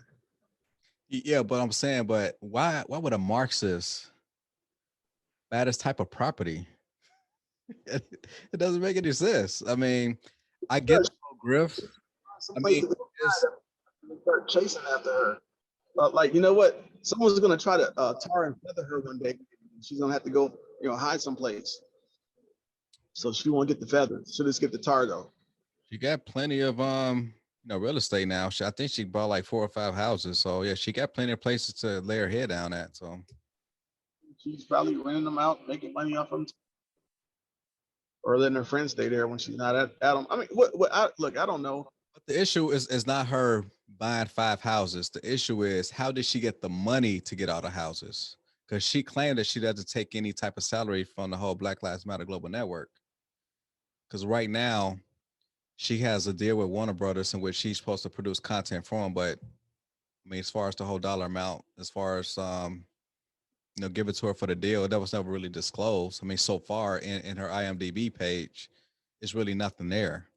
yeah. But I'm saying, but why would a Marxist buy this type of property? It doesn't make any sense. I mean, I get the whole grift. Some I place mean, to go it's and start chasing after her. Like, you know what? Someone's gonna try to tar and feather her one day. She's gonna have to go, hide someplace. So she won't get the feather. She'll just get the tar though. she got plenty of real estate now. I think she bought like 4 or 5 houses. So yeah, she got plenty of places to lay her head down at. So She's probably renting them out, making money off them, or letting her friends stay there when she's not at them. I mean, look, I don't know. but the issue is not her buying 5 houses. The issue is how did she get the money to get all the houses? Because she claimed that she doesn't take any type of salary from the whole Black Lives Matter Global Network. Because right now she has a deal with Warner Brothers in which she's supposed to produce content for them. But I mean, as far as the whole dollar amount, as far as give it to her for the deal, that was never really disclosed. I mean, so far in her IMDb page, it's really nothing there.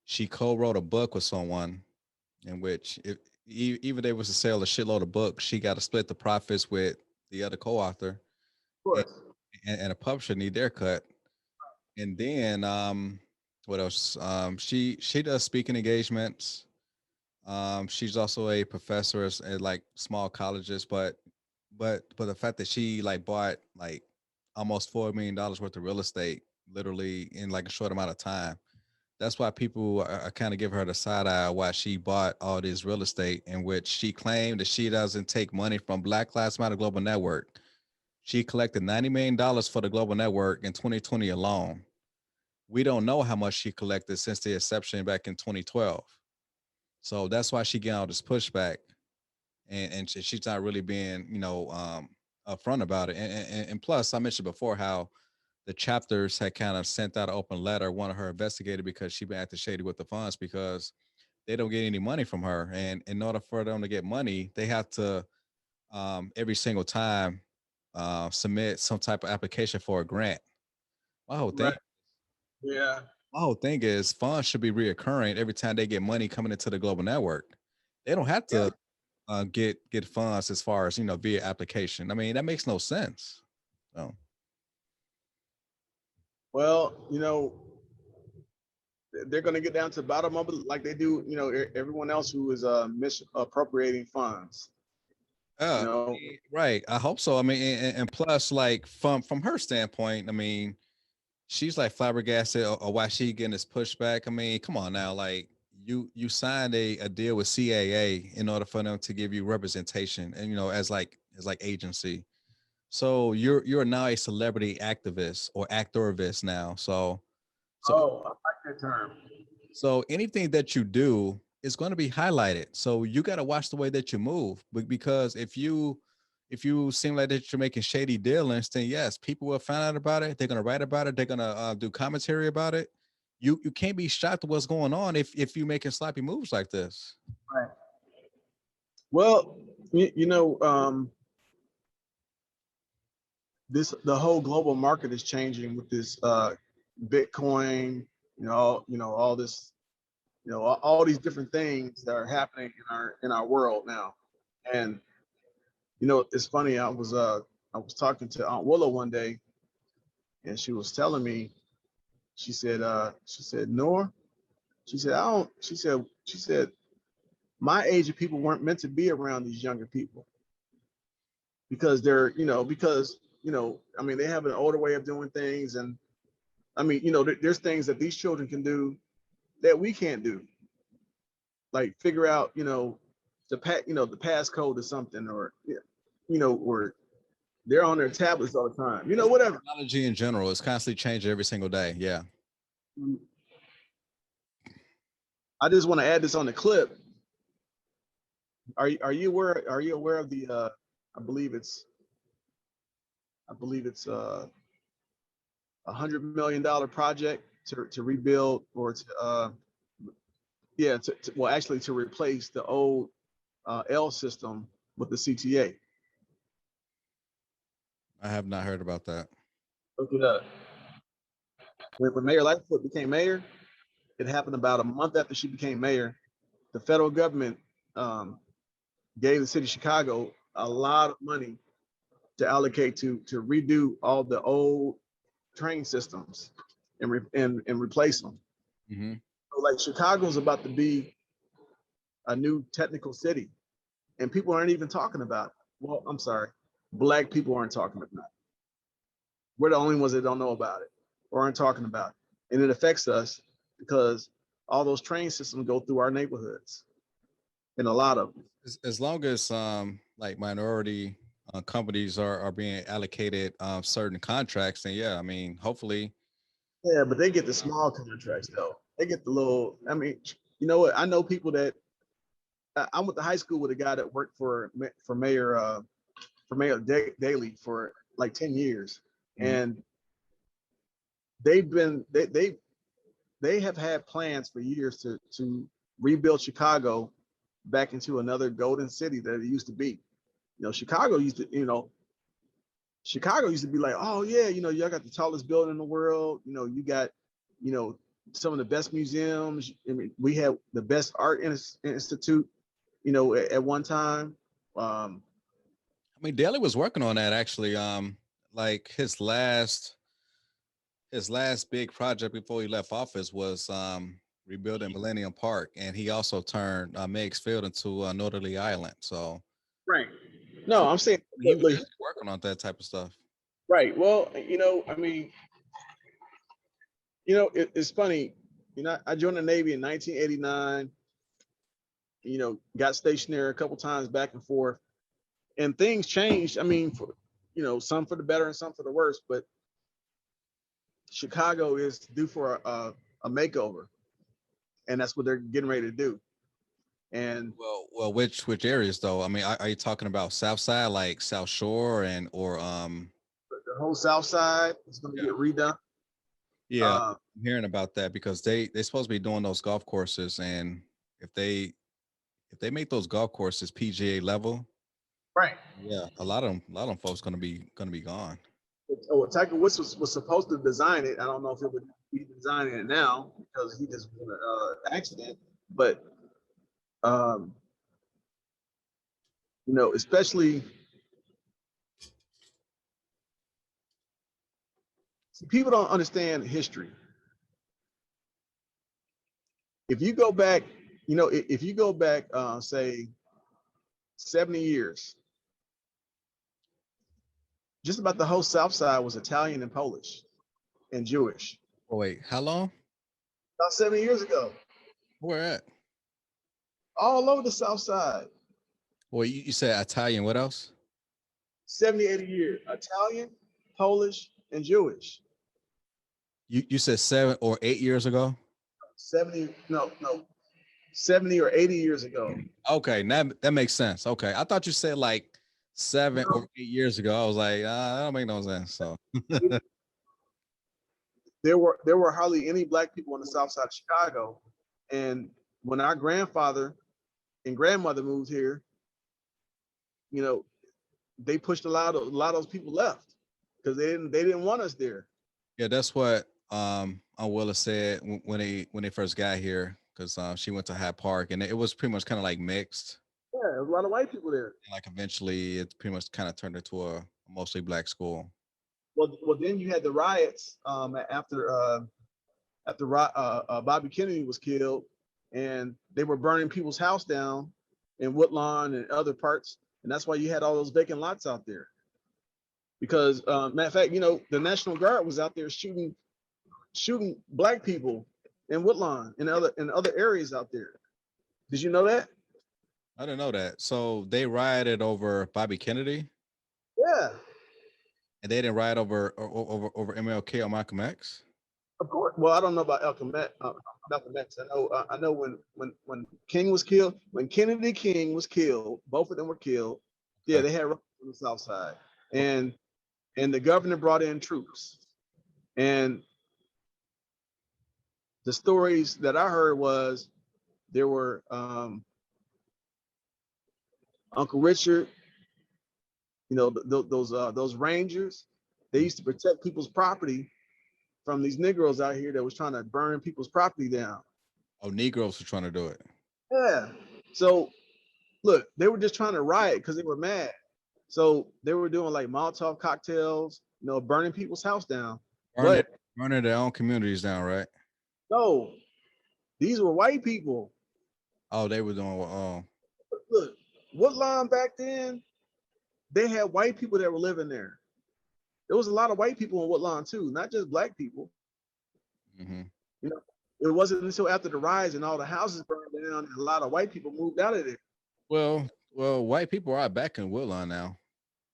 She co-wrote a book with someone in which even if they was to sell a shitload of books, she got to split the profits with the other co-author, Of and, course. and a publisher need their cut. And then what else? She does speaking engagements. She's also a professor at like small colleges, but the fact that she like bought like almost $4 million worth of real estate literally in like a short amount of time. That's why people are kind of give her the side eye why she bought all this real estate in which she claimed that she doesn't take money from Black Lives Matter Global Network. She collected $90 million for the Global Network in 2020 alone. We don't know how much she collected since the inception back in 2012. So that's why she get all this pushback, and she's not really being, upfront about it. And plus, I mentioned before how the chapters had kind of sent out an open letter, wanted her investigated because she been acting shady with the funds because they don't get any money from her. And in order for them to get money, they have to every single time submit some type of application for a grant. My whole thing, Right. Yeah. my whole thing is funds should be reoccurring every time they get money coming into the global network. They don't have Yeah. to get funds as far as via application. I mean, that makes no sense. So, Well, they're going to get down to the bottom of it like they do, everyone else who is misappropriating funds. uh, right. I hope so. I mean, and plus, like from her standpoint, I mean, she's like flabbergasted or why she getting this pushback. I mean, come on now, like you signed a deal with CAA in order for them to give you representation, and as like agency. So you're now a celebrity activist or actorivist now. So Oh, I like that term. so anything that you do is going to be highlighted. So you got to watch the way that you move, because if you seem like that you're making shady dealings, then yes, people will find out about it. They're going to write about it. They're going to do commentary about it. You can't be shocked at what's going on if you making sloppy moves like this. Right. Well, the whole global market is changing with this Bitcoin, all this, all these different things that are happening in our world now. And it's funny. I was talking to Aunt Willow one day, and she was telling me, she said, Nor, she said, I don't, she said, my age of people weren't meant to be around these younger people because I mean, they have an older way of doing things. And I mean, there's things that these children can do that we can't do, like figure out, the passcode or something, or, or they're on their tablets all the time, whatever. Technology in general is constantly changing every single day. Yeah. I just want to add this on the clip. Are you aware of the I believe it's $100 million project to rebuild, or to replace the old L system with the CTA. I have not heard about that. Look it up. When Mayor Lightfoot became mayor, it happened about a month after she became mayor. The federal government gave the city of Chicago a lot of money to allocate to redo all the old train systems and replace them. Mm-hmm. So, like, Chicago's about to be a new technical city, and people aren't even talking about it. Well, I'm sorry, Black people aren't talking about it. We're the only ones that don't know about it or aren't talking about it, and it affects us because all those train systems go through our neighborhoods, and a lot of them. As long as like minority companies are being allocated certain contracts, then yeah, I mean, hopefully. Yeah, but they get the small contracts though. They get the little. I mean, you know what? I know people that I went to high school with a guy that worked for Mayor Daley for like 10 years, Mhm. and they have had plans for years to rebuild Chicago back into another golden city that it used to be. Chicago used to be like, oh yeah, y'all got the tallest building in the world. You got, some of the best museums. I mean, we had the best art institute, at one time. I mean, Daley was working on that actually. Like his last big project before he left office was rebuilding Millennium Park, and he also turned Meigs Field into Northerly Island. So Right. No, I'm saying, he was look, working on that type of stuff. right. Well, I mean, it's funny. I joined the Navy in 1989. Got stationed there a couple times back and forth, and things changed. I mean, some for the better and some for the worse. But Chicago is due for a makeover, and that's what they're getting ready to do. And Well, which areas though? I mean, are you talking about South Side, like South Shore, or the whole South Side is going to yeah, get redone. yeah, I'm hearing about that because they're supposed to be doing those golf courses, and if they make those golf courses PGA level, Right. Yeah, a lot of them folks gonna be gone. Oh, Tiger Woods was supposed to design it. I don't know if it would be designing it now because he just was in an accident. But um, especially people don't understand history. If you go back, if you go back, say 70 years, just about the whole South Side was Italian and Polish and Jewish. Oh wait, how long? About 70 years ago, Where at? all over the South Side, Well, you said Italian. What else? 70, 80 years, Italian, Polish, and Jewish. You said 7 or 8 years ago. 70, no, 70 or 80 years ago. Okay, that makes sense. Okay, I thought you said like 7 or 8 years ago. I was like, that don't make no sense. So There were hardly any black people on the South Side of Chicago, and when our grandfather and grandmother moved here, they pushed a lot of those people left because they didn't want us there. yeah, that's what Willa said when they first got here, because she went to Hyde Park and it was pretty much kind of like mixed. Yeah, there was a lot of white people there. And like eventually, it pretty much kind of turned into a mostly black school. Well, then you had the riots after Bobby Kennedy was killed, and they were burning people's house down in Woodlawn and other parts, and that's why you had all those vacant lots out there. Because matter of fact, the National Guard was out there shooting black people in Woodlawn and other areas out there. Did you know that? I didn't know that. So they rioted over Bobby Kennedy, Yeah, and they didn't riot over MLK or Malcolm X. of course. Well, I don't know about Malcolm X. I know when King was killed, when Kennedy King was killed, both of them were killed. Yeah, they had riots on the South Side, and the governor brought in troops. And the stories that I heard was there were Uncle Richard, those rangers. They used to protect people's property from these Negroes out here that was trying to burn people's property down. Oh, Negroes were trying to do it. Yeah. So look, they were just trying to riot because they were mad. So they were doing like Molotov cocktails, burning people's house down. Burning their own communities down, right? No, these were white people. Oh, they were doing. Look, Woodlawn back then, they had white people that were living there. There was a lot of white people in Woodlawn too, not just black people. Mm-hmm. It wasn't until after the riots and all the houses burned down, and a lot of white people moved out of there. Well, white people are back in Woodlawn now.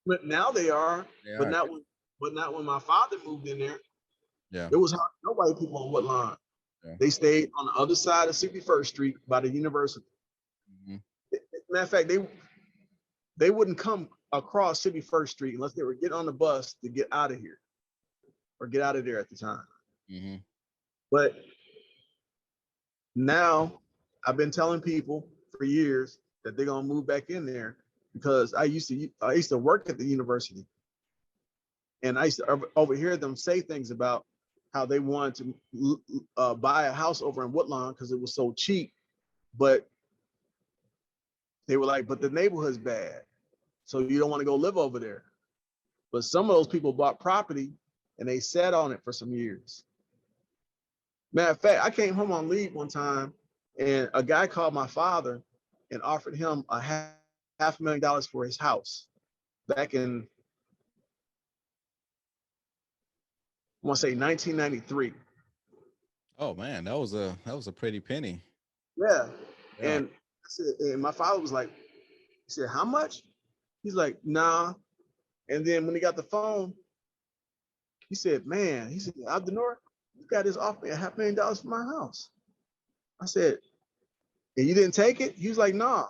But now they are, not when my father moved in there. Yeah, there was no white people on Woodlawn. Yeah. They stayed on the other side of 61st Street by the university. Mm-hmm. Matter of fact, they wouldn't come across 51st Street unless they were getting on the bus to get out of here or get out of there at the time. Mm-hmm. But now I've been telling people for years that they're gonna move back in there because I used to work at the university, and I used to overhear them say things about how they wanted to buy a house over in Woodlawn because it was so cheap, but they were like, but the neighborhood's bad, so you don't want to go live over there. But some of those people bought property and they sat on it for some years. Matter of fact, I came home on leave one time and a guy called my father and offered him $500,000 for his house back in, I want to say 1993. Oh man, that was a pretty penny. Yeah. And my father was like, he said, how much? He's like, nah. And then when he got the phone, he said, Abdenor, you got this offer me $500,000 for my house. I said, and you didn't take it? He was like, nah.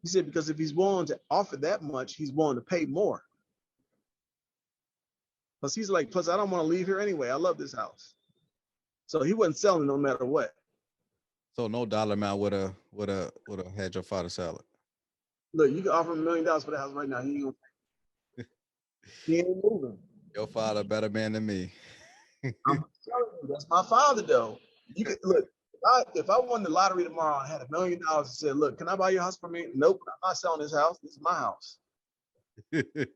He said, because if he's willing to offer that much, he's willing to pay more. Plus I don't want to leave here anyway. I love this house. So he wasn't selling no matter what. So no dollar amount would have had your father sell it. Look, you can offer him $1 million for the house right now. He ain't moving. Your father better man than me. I'm telling you, that's my father though. You could look. If I won the lottery tomorrow and had $1 million and said, "Look, can I buy your house for me?" Nope, I'm not selling this house. This is my house. That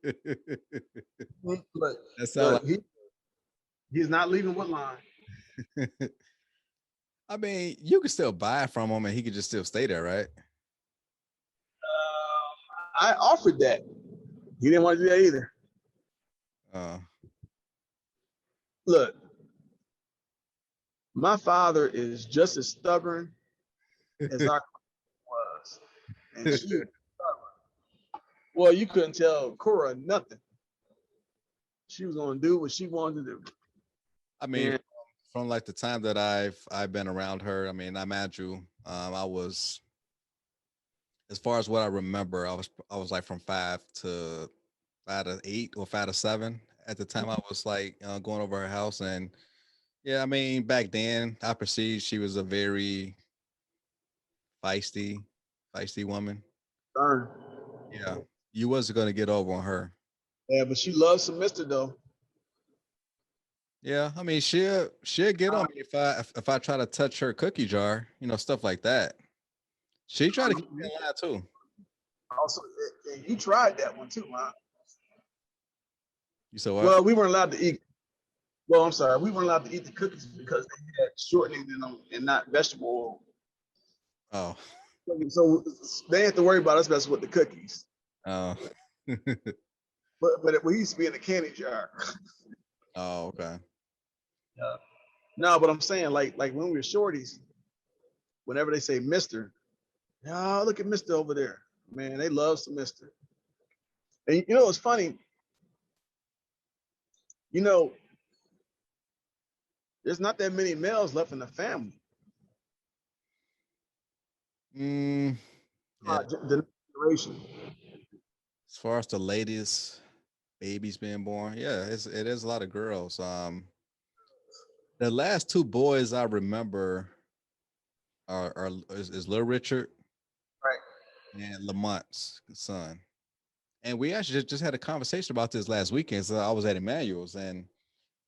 sound Look, he's not leaving Woodline. like I mean, you could still buy it from him and he could just still stay there, right? I offered that. He didn't want to do that either. Look, my father is just as stubborn as our was, and she was stubborn. Well, you couldn't tell Cora nothing. She was gonna do what she wanted to do. I mean, from like the time that I've been around her, I mean, I'm Andrew. I was, as far as what I remember, I was like from 5 to 8 or 5 to 7 at the time. I was like going over her house, and yeah, I mean, back then I perceived she was a very feisty woman. Darn. Yeah, you wasn't gonna get over on her. Yeah, but she loves some mister though. Yeah, I mean, she'll get on me if I try to touch her cookie jar, you know, stuff like that. She tried to keep me alive too. Also, you tried that one too, man. You said what? Well, we weren't allowed to eat. Well, I'm sorry, we weren't allowed to eat the cookies because they had shortening in them and not vegetable oil. Oh. So they had to worry about us messing with the cookies. Oh. but we used to be in a candy jar. Oh, okay. Yeah. No, but I'm saying like when we were shorties, whenever they say Mister, oh, look at Mister over there. Man, they love some Mister. And you know, it's funny. You know, there's not that many males left in the family. Yeah. The generation. As far as the latest babies being born, yeah, it is a lot of girls. The last 2 boys I remember is Little Richard, Right, and Lamont's son. And we actually just had a conversation about this last weekend. So I was at Emmanuel's, and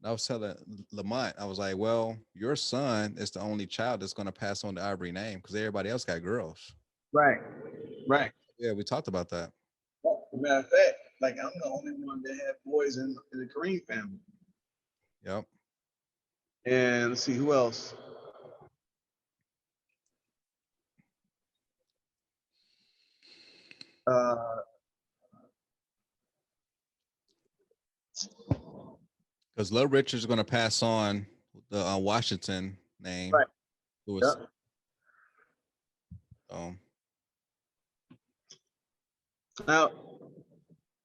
I was telling Lamont, I was like, well, your son is the only child that's going to pass on the Ivory name because everybody else got girls. right. Yeah, we talked about that. Well, as a matter of fact, like I'm the only one that had boys in the Kareem family. Yep. And let's see who else. Because Little Richard's going to pass on the Washington name. Right. Yep. Now,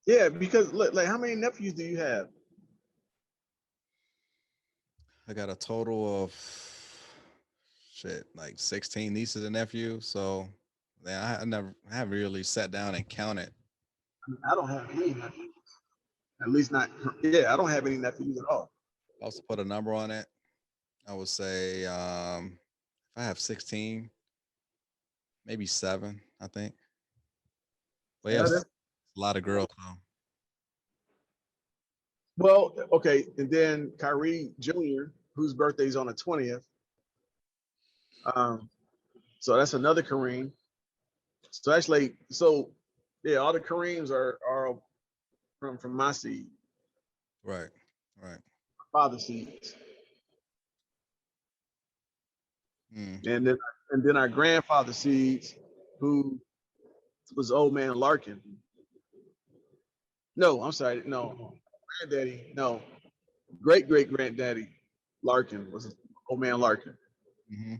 yeah, because look, like how many nephews do you have? I got a total of like 16 nieces and nephews. So yeah, I haven't really sat down and counted. I don't have any nephews. At least not. Yeah, I don't have any nephews at all. I also put a number on it. I would say if I have 16, maybe 7, I think. But yeah, it's a lot of girls now. Well, okay, and then Kyrie Jr., whose birthday is on the 20th. So that's another Kareem. So actually, yeah, all the Kareems are from my seed. Right. Father seeds. Mm. And then our grandfather seeds, who was old man Larkin. No, I'm sorry, no, granddaddy, no, great granddaddy Larkin was old man Larkin. Mm-hmm.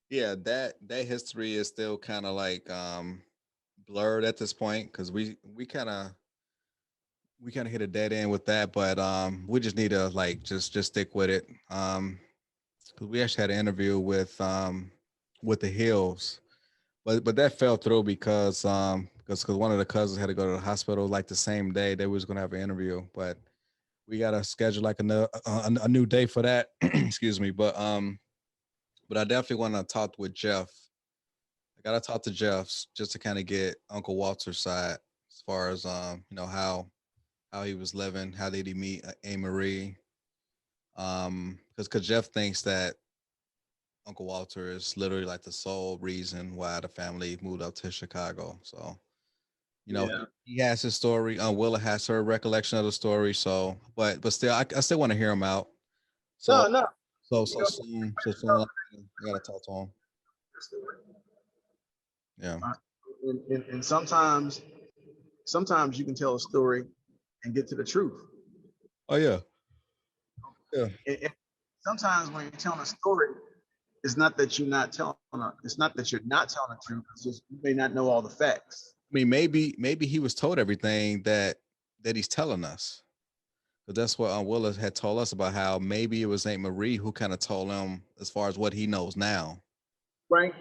Yeah, that history is still kind of like blurred at this point because we kind of hit a dead end with that, but we just need to like just stick with it. Because we actually had an interview with the Hills, but that fell through because one of the cousins had to go to the hospital like the same day they was gonna have an interview, but we gotta schedule like a new day for that. Excuse me, but I definitely want to talk with Jeff. gotta talk to Jeff just to kind of get Uncle Walter's side as far as how he was living, how did he meet A. Marie? Because Jeff thinks that Uncle Walter is literally like the sole reason why the family moved up to Chicago. So, Yeah. he has his story. Willa has her recollection of the story. So, but still, I still want to hear him out. So, No, no. so soon, I gotta talk to him. Yeah. And sometimes you can tell a story and get to the truth. Oh yeah. Yeah. And sometimes when you're telling a story, it's not that you're not telling the truth. It's just you may not know all the facts. I mean, maybe he was told everything that he's telling us. But that's what Willis had told us about how maybe it was Aunt Marie who kind of told him as far as what he knows now. Right.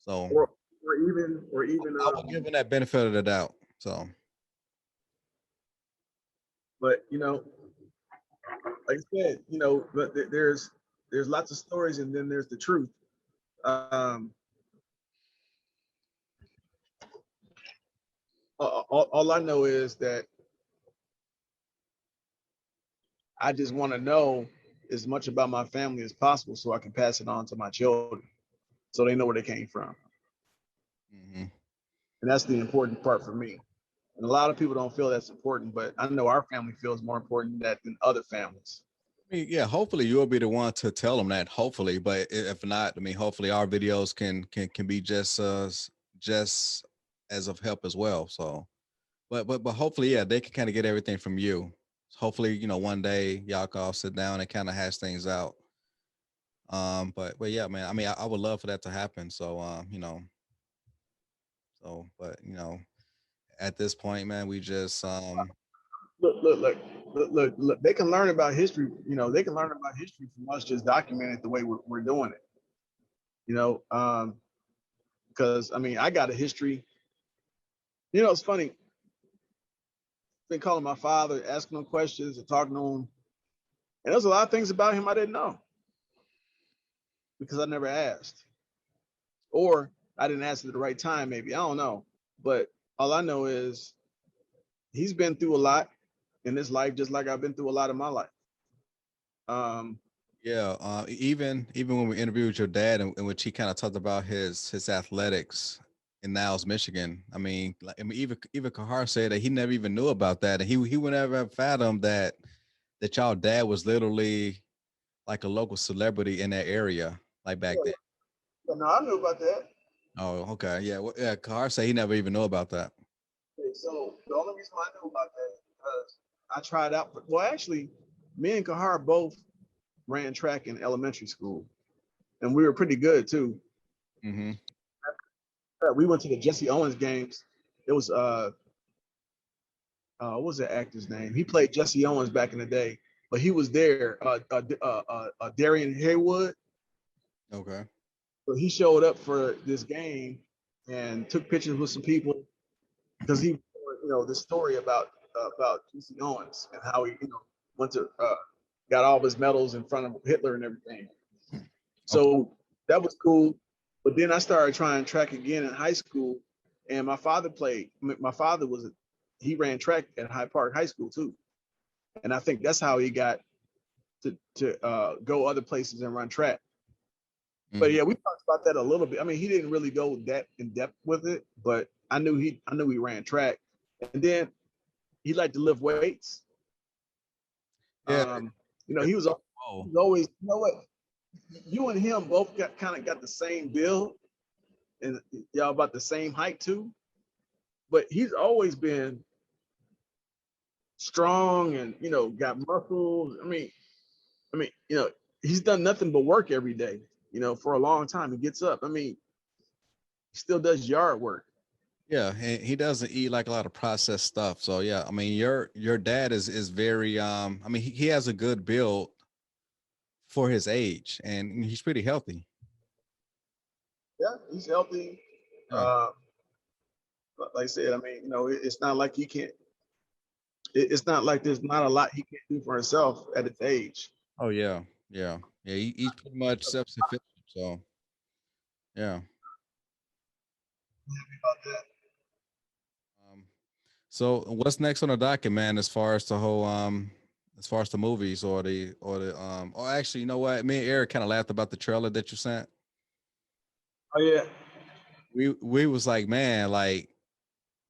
So or even I will give him that benefit of the doubt. So, but like I said, but there's lots of stories, and then there's the truth. All I know is that I just want to know as much about my family as possible so I can pass it on to my children so they know where they came from. mm-hmm. And that's the important part for me. And a lot of people don't feel that's important, but I know our family feels more important than that than other families. I mean, yeah, hopefully you'll be the one to tell them that. Hopefully, but if not, I mean, hopefully our videos can be just as of help as well. So, but hopefully, yeah, they can kind of get everything from you. Hopefully, one day y'all can all sit down and kind of hash things out. But yeah, man, I mean, I would love for that to happen. So, but at this point, man, we just Look. They can learn about history. They can learn about history from us just documenting it the way we're doing it. Because I mean, I got a history. It's funny. Been calling my father, asking him questions, and talking to him, and there's a lot of things about him I didn't know because I never asked, or I didn't ask at the right time. Maybe I don't know, but all I know is he's been through a lot in his life, just like I've been through a lot in my life. Yeah, even when we interviewed your dad, in which he kind of talked about his athletics in Niles, Michigan. I mean, even Kahar said that he never even knew about that, and he would never have fathomed that y'all dad was literally like a local celebrity in that area, like back then. No, I knew about that. Oh, okay, yeah, well, yeah. Kahar said he never even knew about that. Okay, so the only reason I knew about that is because I tried out. Well, actually, me and Kahar both ran track in elementary school, and we were pretty good too. Mm-hmm. We went to the Jesse Owens games. It was what was that actor's name? He played Jesse Owens back in the day, but he was there. Darian Haywood. Okay. So he showed up for this game and took pictures with some people because he, this story about Jesse Owens and how he, went to got all of his medals in front of Hitler and everything. So that was cool. But then I started trying track again in high school, and my father played. My father he ran track at Hyde Park High School too, and I think that's how he got to go other places and run track. Mm-hmm. But yeah, we talked about that a little bit. I mean, he didn't really go that in depth with it, but I knew he ran track, and then he liked to lift weights. Yeah, he was always, what? You and him both got the same build, and y'all about the same height too. But he's always been strong and got muscles. I mean, he's done nothing but work every day. For a long time. He gets up. I mean, he still does yard work. Yeah, and he doesn't eat like a lot of processed stuff. So yeah, I mean, your dad is very I mean, he has a good build for his age, and he's pretty healthy. Yeah, he's healthy. Yeah. Like I said, I mean, it's not like he can't. It's not like there's not a lot he can't do for himself at his age. Oh yeah. He's pretty much self-sufficient. So yeah. happy about that. So what's next on the docket, man, as far as the whole as far as the movies or actually, you know what? Me and Eric kind of laughed about the trailer that you sent. Oh yeah. We was like, man, like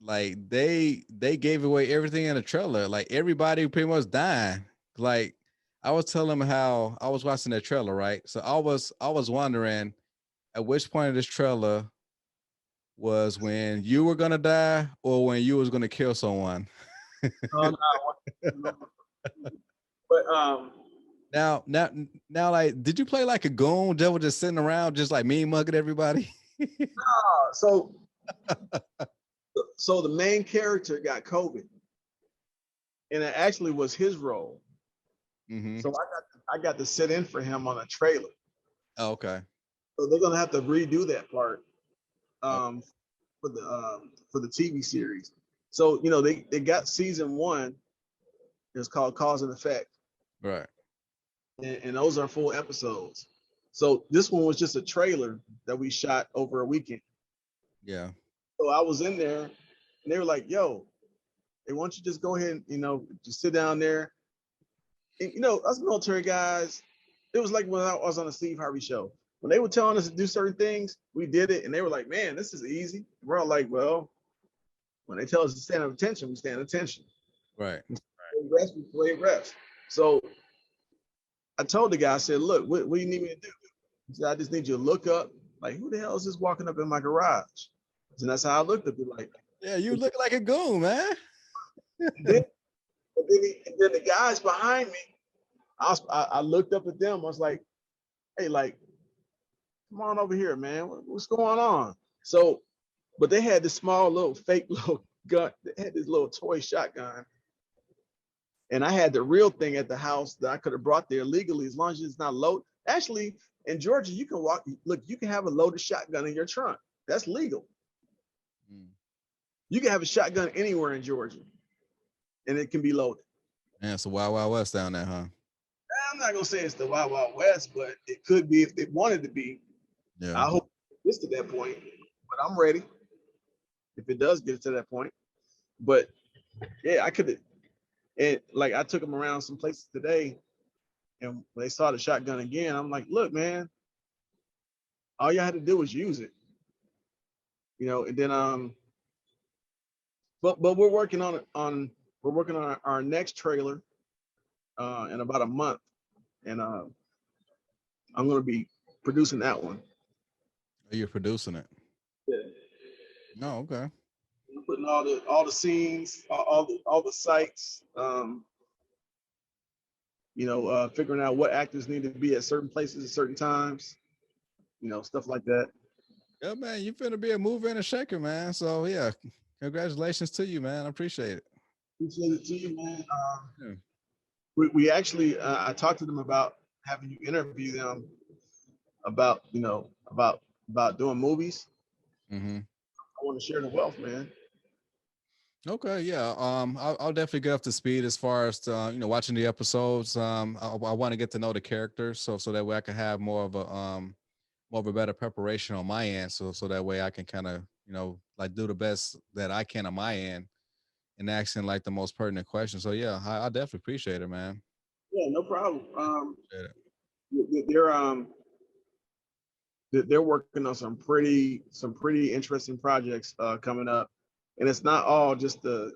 they gave away everything in the trailer. Like everybody pretty much dying. Like I was telling him how I was watching that trailer, right? So I was wondering at which point of this trailer was when you were gonna die or when you was gonna kill someone. No, but Now, like, did you play like a goon that was just sitting around, just like me mugging everybody? so the main character got COVID, and it actually was his role. Mm-hmm. So I got to sit in for him on a trailer. Oh, okay. So they're gonna have to redo that part Oh, for the TV series. So you know they got season 1. It's called Cause and Effect, right. and those are full episodes. So this one was just a trailer that we shot over a weekend. Yeah. So I was in there, and they were like, "Yo, hey, why don't you just go ahead and just sit down there?" And, us military guys, it was like when I was on the Steve Harvey show. When they were telling us to do certain things, we did it, and they were like, "Man, this is easy." We're all like, "Well, when they tell us to stand at attention, we stand at attention. Right. Rest, we play rest." So I told the guy, I said, "Look, what do you need me to do?" He said, "I just need you to look up. Like, who the hell is this walking up in my garage?" And that's how I looked at it. Like, Yeah, you look like a goon, man. then, and then the guys behind me, I looked up at them. I was like, "Hey, like, come on over here, man. What's going on?" So, but they had this small little fake little gun. They had this little toy shotgun, and I had the real thing at the house that I could have brought there legally as long as it's not loaded. Actually, in Georgia, you can you can have a loaded shotgun in your trunk. That's legal. Mm. You can have a shotgun anywhere in Georgia, and it can be loaded. Man, it's a wild, wild west down there, huh? I'm not gonna say it's the Wild Wild West, but it could be if they wanted to be. Yeah. I hope it gets to that point, but I'm ready if it does get to that point. But yeah, I could. And like I took them around some places today, and when they saw the shotgun again, I'm like, "Look, man, all you had to do was use it, And then but we're working on our next trailer in about a month, and I'm gonna be producing that one. You're producing it. Yeah. No, okay. I'm putting all the scenes, all the sites, figuring out what actors need to be at certain places at certain times, stuff like that. Yeah, man, you finna be a mover and a shaker, man. So yeah, congratulations to you, man. I appreciate it. Appreciate it to you, man. Yeah. We actually, I talked to them about having you interview them about, about doing movies. Mm-hmm. I want to share the wealth, man. Okay, yeah. I'll definitely get up to speed as far as watching the episodes. I want to get to know the characters, so that way I can have more of a better preparation on my end, so that way I can kind of like do the best that I can on my end and asking like the most pertinent questions. So yeah, I definitely appreciate it, man. Yeah, no problem. Appreciate it. They're they're working on some pretty interesting projects coming up, and it's not all just the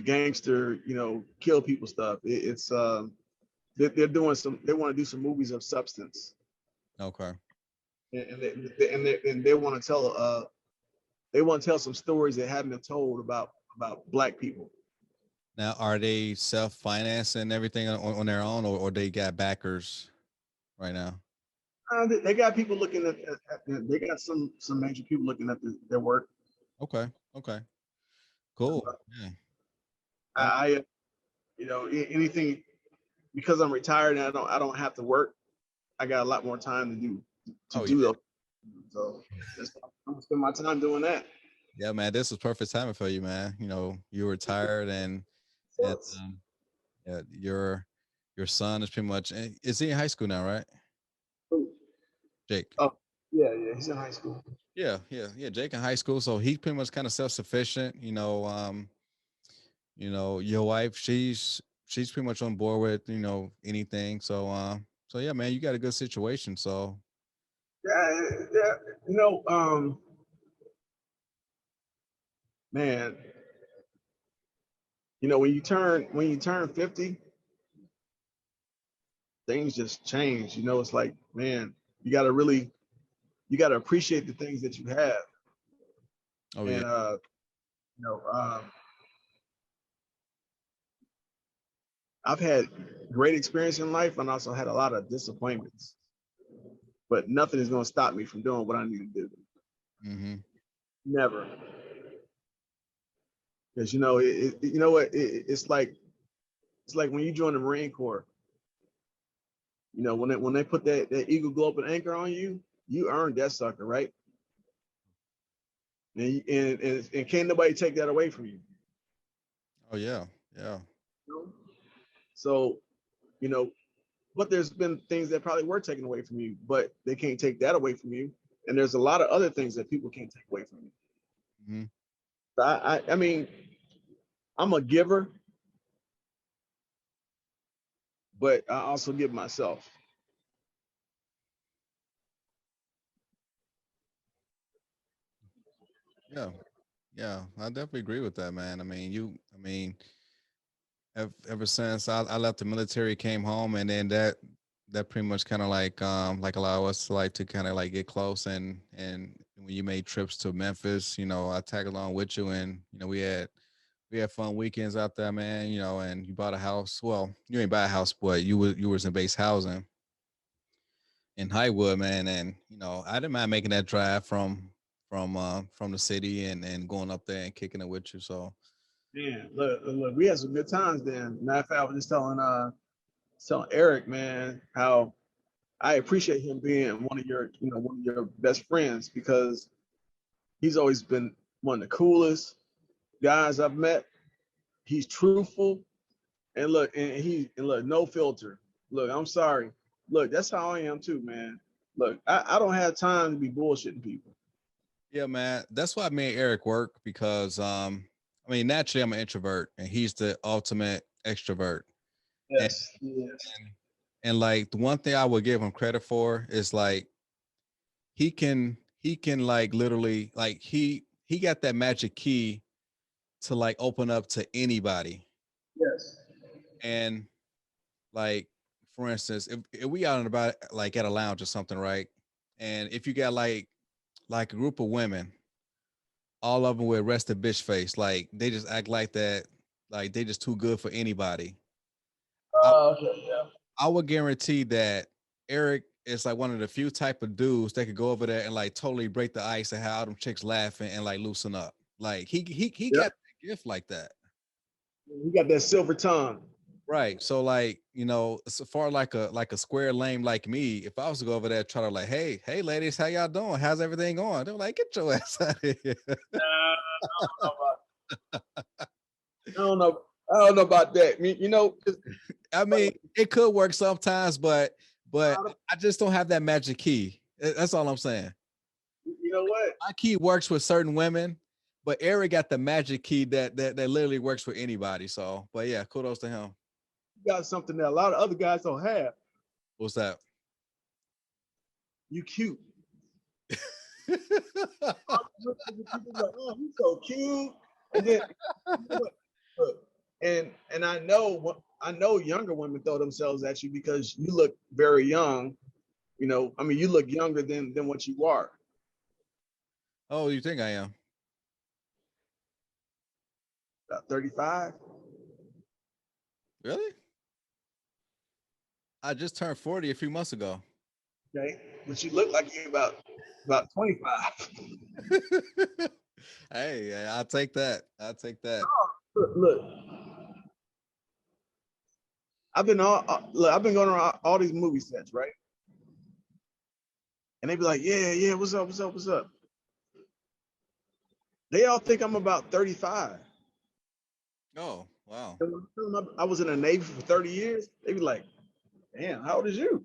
gangster kill people stuff. It's they're doing they want to do some movies of substance, Okay. and they want to tell some stories that haven't been told about Black people. Now, are they self-financing everything on their own, or they got backers right now? They got people looking they got some major people looking at their work. Okay. Okay. Cool. Yeah. I anything, because I'm retired and I don't have to work. I got a lot more time to Oh do yeah. those. So I'm gonna spend my time doing that. Yeah, man. This was perfect timing for you, man. You were tired and yeah, your son is pretty much. Is he in high school now, right? Jake. Oh, yeah, he's in high school. Yeah. Jake in high school, so he's pretty much kind of self-sufficient. Your wife, she's pretty much on board with anything. So yeah, man, you got a good situation. So Yeah. You know, man, when you turn 50, things just change. It's like, man, you gotta appreciate the things that you have. oh yeah, And you know, I've had great experience in life and also had a lot of disappointments. But nothing is gonna stop me from doing what I need to do. mm-hmm. Never. Because you know what, it's like when you join the Marine Corps, when they put that Eagle Globe and anchor on you, you earned that sucker, right? And can't nobody take that away from you. Oh yeah, yeah, So, you know, but there's been things that probably were taken away from you, but they can't take that away from you. And there's a lot of other things that people can't take away from you. mm-hmm. So I mean, I'm a giver, but I also give myself. Yeah, yeah. I definitely agree with that, man. Ever since I left the military, came home, and then that pretty much kind of like allow us to like to kind of like get close, and when you made trips to Memphis, I tag along with you, and we had fun weekends out there, man. And you bought a house. Well, you ain't buy a house, but you was in base housing in Highwood, man, and I didn't mind making that drive from the city and going up there and kicking it with you. So Man, look, we had some good times then. Matter of fact, I was just telling Eric, man, how I appreciate him being one of your best friends because he's always been one of the coolest guys I've met. He's truthful and look, no filter. Look, I'm sorry. Look, that's how I am too, man. Look, I don't have time to be bullshitting people. yeah, man, that's why me and Eric work because naturally I'm an introvert and he's the ultimate extrovert. And Yes, yes, and like the one thing I would give him credit for is like he can like literally like he got that magic key to like open up to anybody. yes, And like for instance, if we out and about like at a lounge or something, right? And if you got like a group of women, all of them with rested bitch face, like they just act like that, like they just too good for anybody. I, okay, yeah. I would guarantee that Eric is like one of the few type of dudes that could go over there and like totally break the ice and have all them chicks laughing and like loosen up. Like he Yep. got that gift like that. You got that silver tongue. Right. So like, so far like a square lame like me, if I was to go over there try to like, hey ladies, how y'all doing? How's everything going? They're like, get your ass out of here. I don't know. I don't know about that. I mean, it could work sometimes, but I just don't have that magic key. That's all I'm saying. you know what? My key works with certain women, but Eric got the magic key that literally works for anybody. So, but yeah, kudos to him. You got something that a lot of other guys don't have. What's that? You cute. People like, oh, he's so cute. And then look, and I know younger women throw themselves at you because you look very young. You look younger than what you are. Oh, you think I am? About 35. Really? I just turned 40 a few months ago. Okay, but you look like you're about 25. Hey, I'll take that. I'll take that. Look, I've been going around all these movie sets, right? And they be like, yeah, what's up? They all think I'm about 35. Oh, wow. I was in the Navy for 30 years. They be like, damn, how old is you?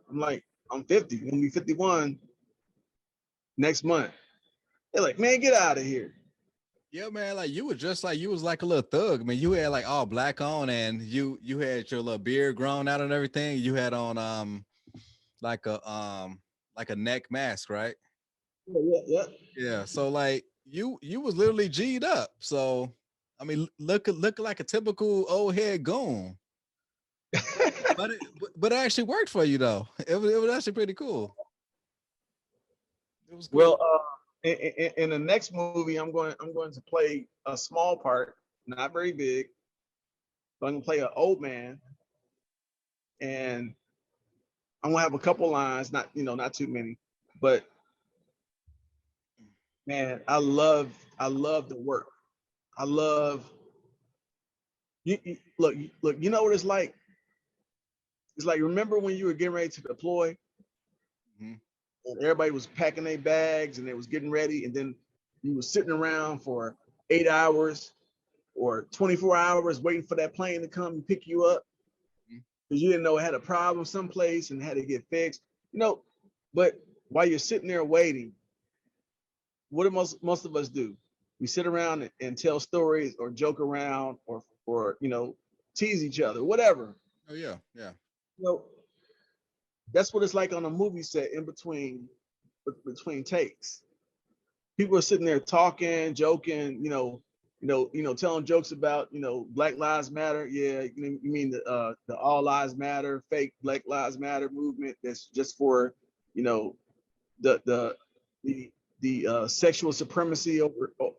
I'm like, I'm 50. I'm gonna be 51 next month. They're like, man, get out of here. Yeah, man, like you was like a little thug. I mean, you had like all black on, and you had your little beard grown out and everything. You had on like a neck mask, right? Yeah. Yeah. So like you was literally G'd up. So I mean, look like a typical old head goon. But it actually worked for you though. It was actually pretty cool. It was good. Well, in the next movie, I'm going to play a small part, not very big. But I'm gonna play an old man, and I'm gonna have a couple lines, not too many, but man, I love the work. I love look, you know what it's like? It's like, remember when you were getting ready to deploy, Mm-hmm. and everybody was packing their bags and they was getting ready, and then you was sitting around for 8 hours or 24 hours waiting for that plane to come and pick you up because you didn't know it had a problem someplace and had to get fixed. But while you're sitting there waiting, what do most of us do? We sit around and tell stories or joke around or tease each other, whatever. Oh yeah. You know, that's what it's like on a movie set in between takes. People are sitting there talking, joking, telling jokes about, Black Lives Matter. Yeah, you mean the All Lives Matter, fake Black Lives Matter movement that's just for, the sexual supremacy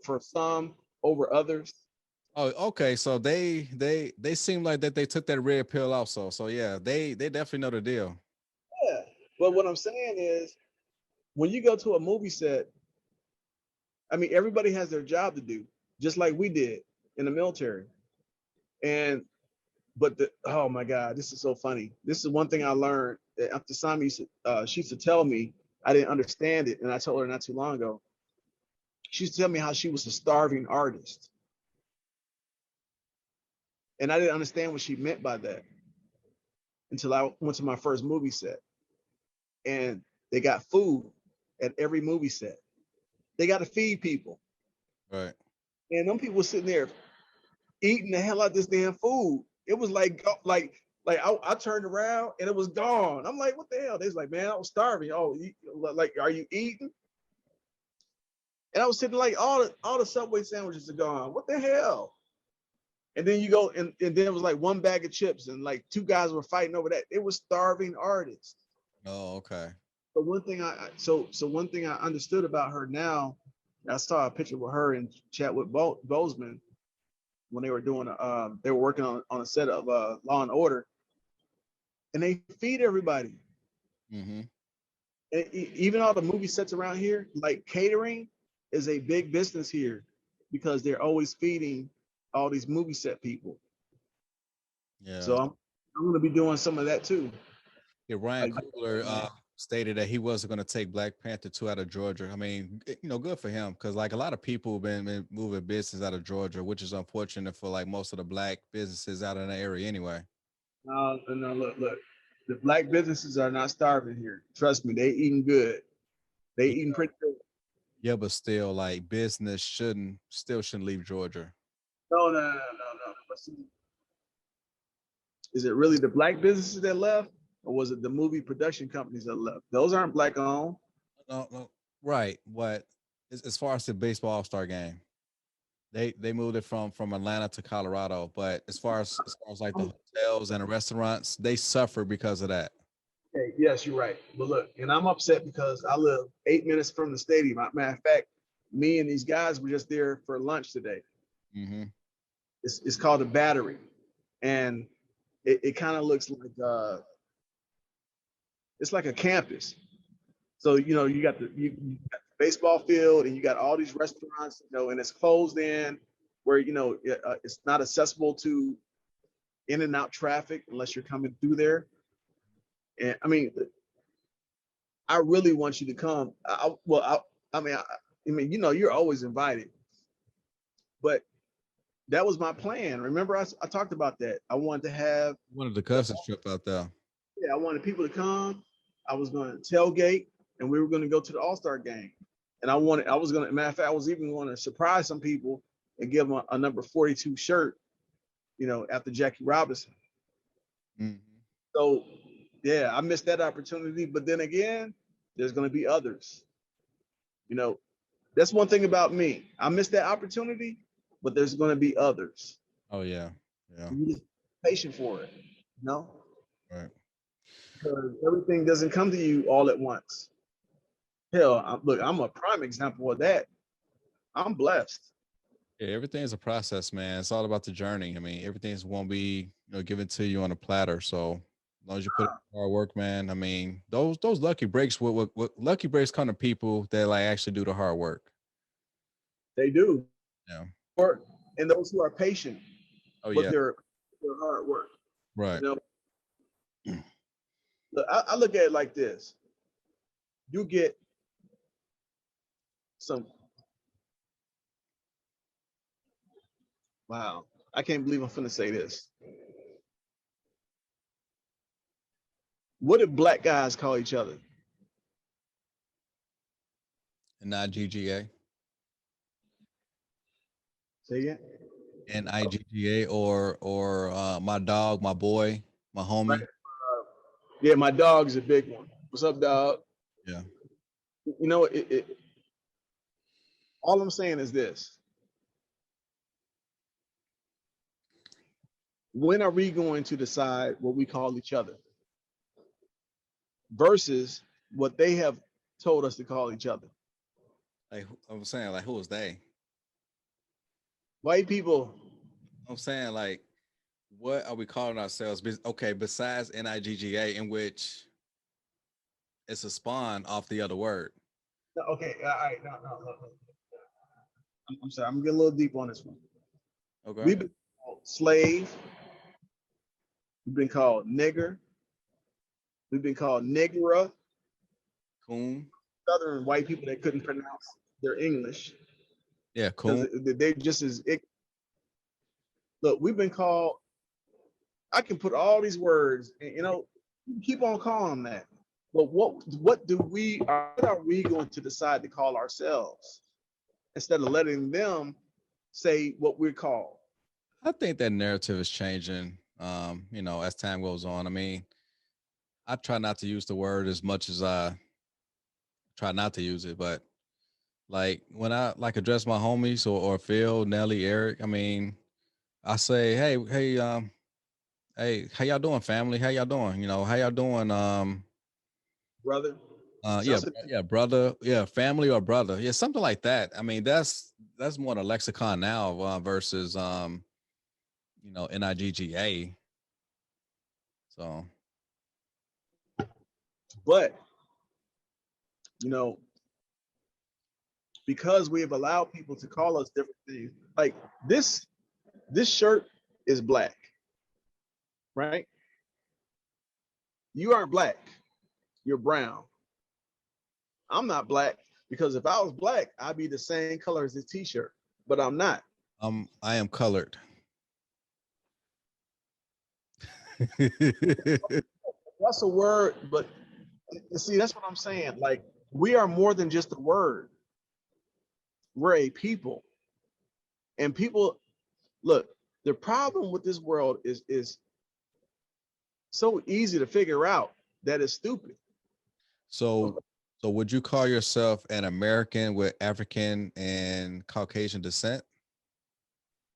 for some over others. Oh, okay. So they seem like that they took that red pill also. So yeah, they definitely know the deal. Yeah, but what I'm saying is, when you go to a movie set, I mean, everybody has their job to do, just like we did in the military. And oh my God, this is so funny. This is one thing I learned that after Sami she used to tell me. I didn't understand it, and I told her not too long ago. She used to tell me how she was a starving artist, and I didn't understand what she meant by that until I went to my first movie set, and they got food at every movie set. They got to feed people, Right. and them people were sitting there eating the hell out of this damn food. It was I turned around and it was gone. I'm like, what the hell? They was like, man, I was starving. Oh, like, are you eating? And I was sitting like, all the Subway sandwiches are gone. What the hell? And then you go and then it was like one bag of chips and like two guys were fighting over that. It was starving artists. Oh, okay. But one thing I understood about her now, I saw a picture with her and chat with Bozeman when they were working on a set of Law and Order, and they feed everybody. Mm-hmm. Even all the movie sets around here, like catering, is a big business here because they're always feeding all these movie set people. Yeah. So I'm going to be doing some of that too. Yeah, Ryan Coogler stated that he wasn't going to take Black Panther 2 out of Georgia. I mean, good for him because like a lot of people have been moving business out of Georgia, which is unfortunate for like most of the Black businesses out in the area anyway. No, look. The Black businesses are not starving here. Trust me, they eating good. They eating pretty good. Yeah, but still, like business shouldn't leave Georgia. No. Is it really the Black businesses that left, or was it the movie production companies that left? Those aren't Black owned. No, right. But as far as the baseball All-Star game, they moved it from Atlanta to Colorado. But as far as like the hotels and the restaurants, they suffer because of that. Okay, yes, you're right. But look, and I'm upset because I live 8 minutes from the stadium. Matter of fact, me and these guys were just there for lunch today. Mm-hmm. It's called the Battery, and it kind of looks like it's like a campus. So you got the baseball field, and you got all these restaurants, and it's closed in, where it's not accessible to in and out traffic unless you're coming through there. And I mean, I really want you to come. You're always invited, but that was my plan. Remember, I talked about that. I wanted to have the cousins trip out there. Yeah, I wanted people to come. I was going to tailgate, and we were going to go to the All-Star game. And I was gonna, matter of fact, I was even going to surprise some people and give them a number 42 shirt, after Jackie Robinson. Mhm. So yeah, I missed that opportunity. But then again, there's gonna be others. That's one thing about me. I missed that opportunity, but there's gonna be others. Oh yeah. Yeah. You just be patient for it, Right. because everything doesn't come to you all at once. Hell, look, I'm a prime example of that. I'm blessed. Yeah, everything's a process, man. It's all about the journey. I mean, everything's won't be, given to you on a platter. So as long as you put in hard work, man. I mean, those lucky breaks, what lucky breaks come to people that like actually do the hard work. They do. Yeah. And those who are patient Oh with yeah. their hard work. Right. You know, look, I look at it like this. You get some, wow, I can't believe I'm finna say this. What do black guys call each other? NIGGA. Say again? NIGGA or my dog, my boy, my homie. Right. Yeah, my dog's a big one. What's up, dog? Yeah. All I'm saying is this. When are we going to decide what we call each other versus what they have told us to call each other? Like I'm saying, like who was they? White people. I'm saying like what are we calling ourselves? Okay, besides NIGGA, in which it's a spawn off the other word. Okay, all right, no. I'm sorry, I'm getting a little deep on this one. Okay. We've been called slave. We've been called nigger. We've been called nigra. Coon. Southern white people that couldn't pronounce their English. Yeah, coon. They just as look. We've been called. I can put all these words, and keep on calling them that. But what are we going to decide to call ourselves instead of letting them say what we're called? I think that narrative is changing. As time goes on. I mean, I try not to use the word as much as I try not to use it, but like when I like address my homies or Phil, Nelly, Eric, I mean, I say, hey, how y'all doing, family? How y'all doing? How y'all doing? Brother. Yeah, yeah, brother, yeah, family or brother, yeah, something like that. I mean, that's more the lexicon now versus NIGGA. So, But because we have allowed people to call us different things, like this shirt is black, right? You aren't black, you're brown. I'm not black because if I was black, I'd be the same color as this t-shirt, but I'm not. I am colored. That's a word, but see, that's what I'm saying. Like, we are more than just a word. We're a people. And people, look, the problem with this world is so easy to figure out that it's stupid. So would you call yourself an American with African and Caucasian descent?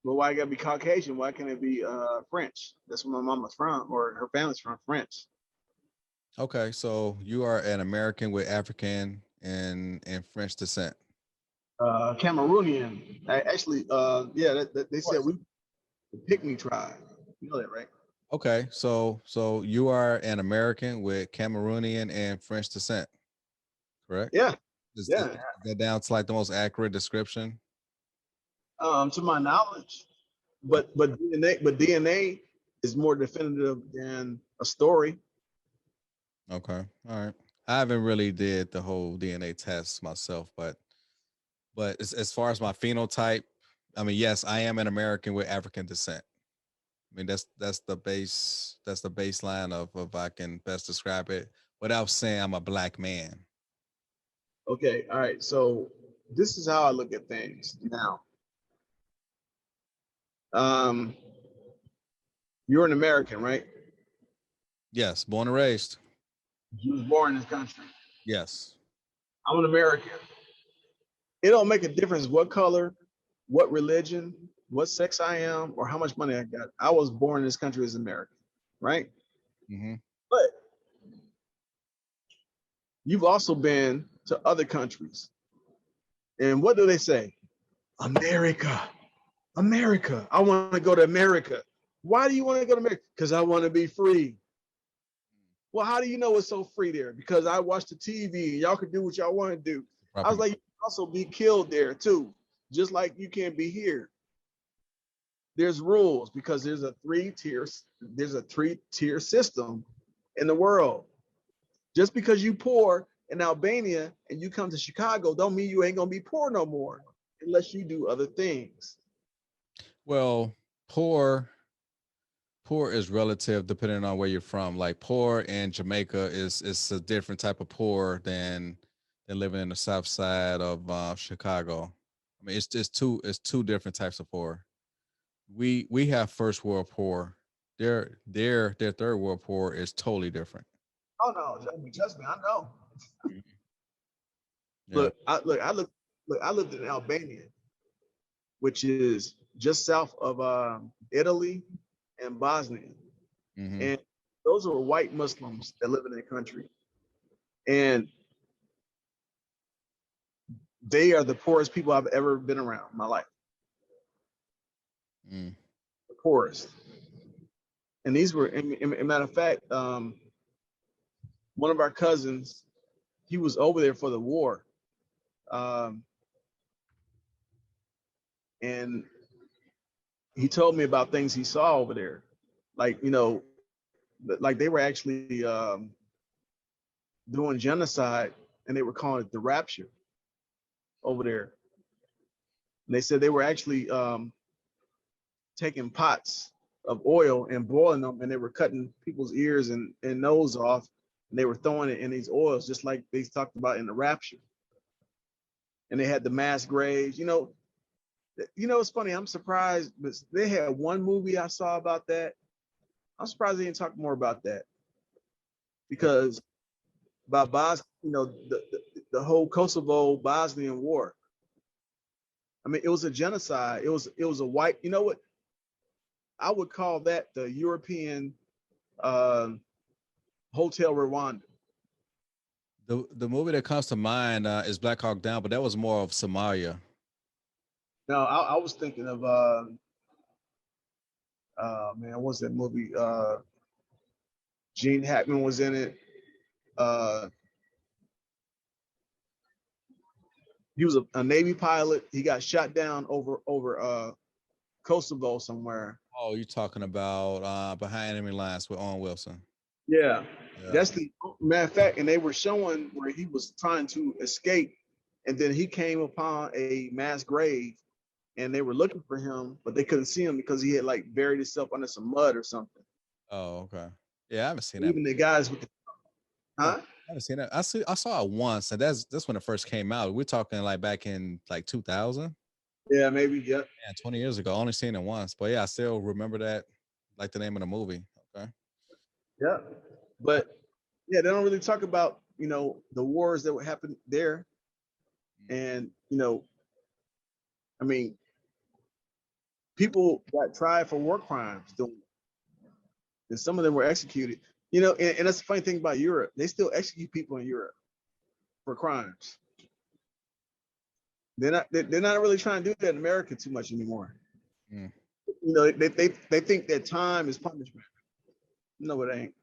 Well, why it gotta be Caucasian? Why can't it be French? That's where my mama's from, or her family's from, French. Okay, so you are an American with African and French descent. Cameroonian. Actually, yeah, they said we the Pygmy tribe. You know that, right? Okay, so you are an American with Cameroonian and French descent, correct? Yeah, Is yeah. that down to like the most accurate description? To my knowledge, but DNA is more definitive than a story. Okay, all right. I haven't really did the whole DNA test myself, but as far as my phenotype, I mean, yes, I am an American with African descent. I mean, that's the baseline of I can best describe it without saying I'm a black man. Okay, all right. So this is how I look at things now. You're an American, right? Yes, born and raised. You was born in this country. Yes. I'm an American. It don't make a difference what color, what religion, what sex I am, or how much money I got. I was born in this country as American, right? Mm-hmm. But you've also been to other countries. And what do they say? America, America. I want to go to America. Why do you want to go to America? Because I want to be free. Well, how do you know it's so free there? Because I watch the TV. Y'all can do what y'all want to do. I was like, you can also be killed there too, just like you can't be here. There's rules because there's a three-tier system in the world. Just because you poor in Albania and you come to Chicago, don't mean you ain't gonna be poor no more unless you do other things. Well, poor is relative depending on where you're from. Like poor in Jamaica is a different type of poor than living in the south side of Chicago. I mean, it's two different types of poor. We have first world poor. Their third world poor is totally different. Oh no, trust me, I know. Yeah. I lived in Albania, which is just south of Italy and Bosnia. Mm-hmm. And those are white Muslims that live in their country. And they are the poorest people I've ever been around in my life. Mm. The poorest. And these were, in matter of fact, one of our cousins, he was over there for the war. And he told me about things he saw over there. Like, like they were actually doing genocide and they were calling it the rapture over there. And they said they were actually taking pots of oil and boiling them, and they were cutting people's ears and nose off, and they were throwing it in these oils, just like they talked about in the rapture. And they had the mass graves. It's funny. I'm surprised, but they had one movie I saw about that. I'm surprised they didn't talk more about that because about the whole Kosovo Bosnian War. I mean, it was a genocide. It was a white. You know what? I would call that the European Hotel Rwanda. The movie that comes to mind is Black Hawk Down, but that was more of Somalia. No, I was thinking of man, what's that movie? Gene Hackman was in it. He was a Navy pilot. He got shot down over Kosovo somewhere. Oh, you're talking about Behind Enemy Lines with Owen Wilson. Yeah, Yeah. that's the matter of fact. And they were showing where he was trying to escape, and then he came upon a mass grave, and they were looking for him, but they couldn't see him because he had like buried himself under some mud or something. Oh, okay. Yeah, I haven't seen Even that. the guys with the I haven't seen that. I saw it once, and that's when it first came out. We're talking like back in like 2000. Yeah, maybe. Yep. Yeah, 20 years ago. Only seen it once, but yeah, I still remember that, like the name of the movie. Okay. Yeah. But yeah, they don't really talk about the wars that would happen there, and I mean, people got tried for war crimes doing it, and some of them were executed. And that's the funny thing about Europe. They still execute people in Europe for crimes. They're not really trying to do that in America too much anymore. Mm. They think that time is punishment. No, it ain't.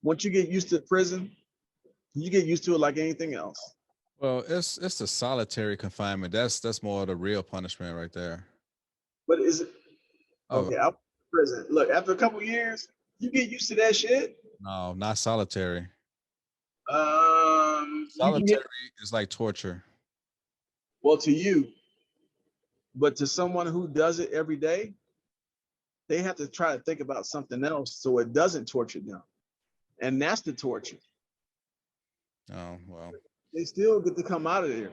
Once you get used to prison, you get used to it like anything else. Well, it's the solitary confinement. That's more of the real punishment right there. But is it okay? Oh, I'm prison. Look, after a couple years, you get used to that shit. no, not solitary. You can get Solitary is like torture. well to you, but to someone who does it every day, they have to try to think about something else so it doesn't torture them, and that's the torture. Oh, well. they still get to come out of there.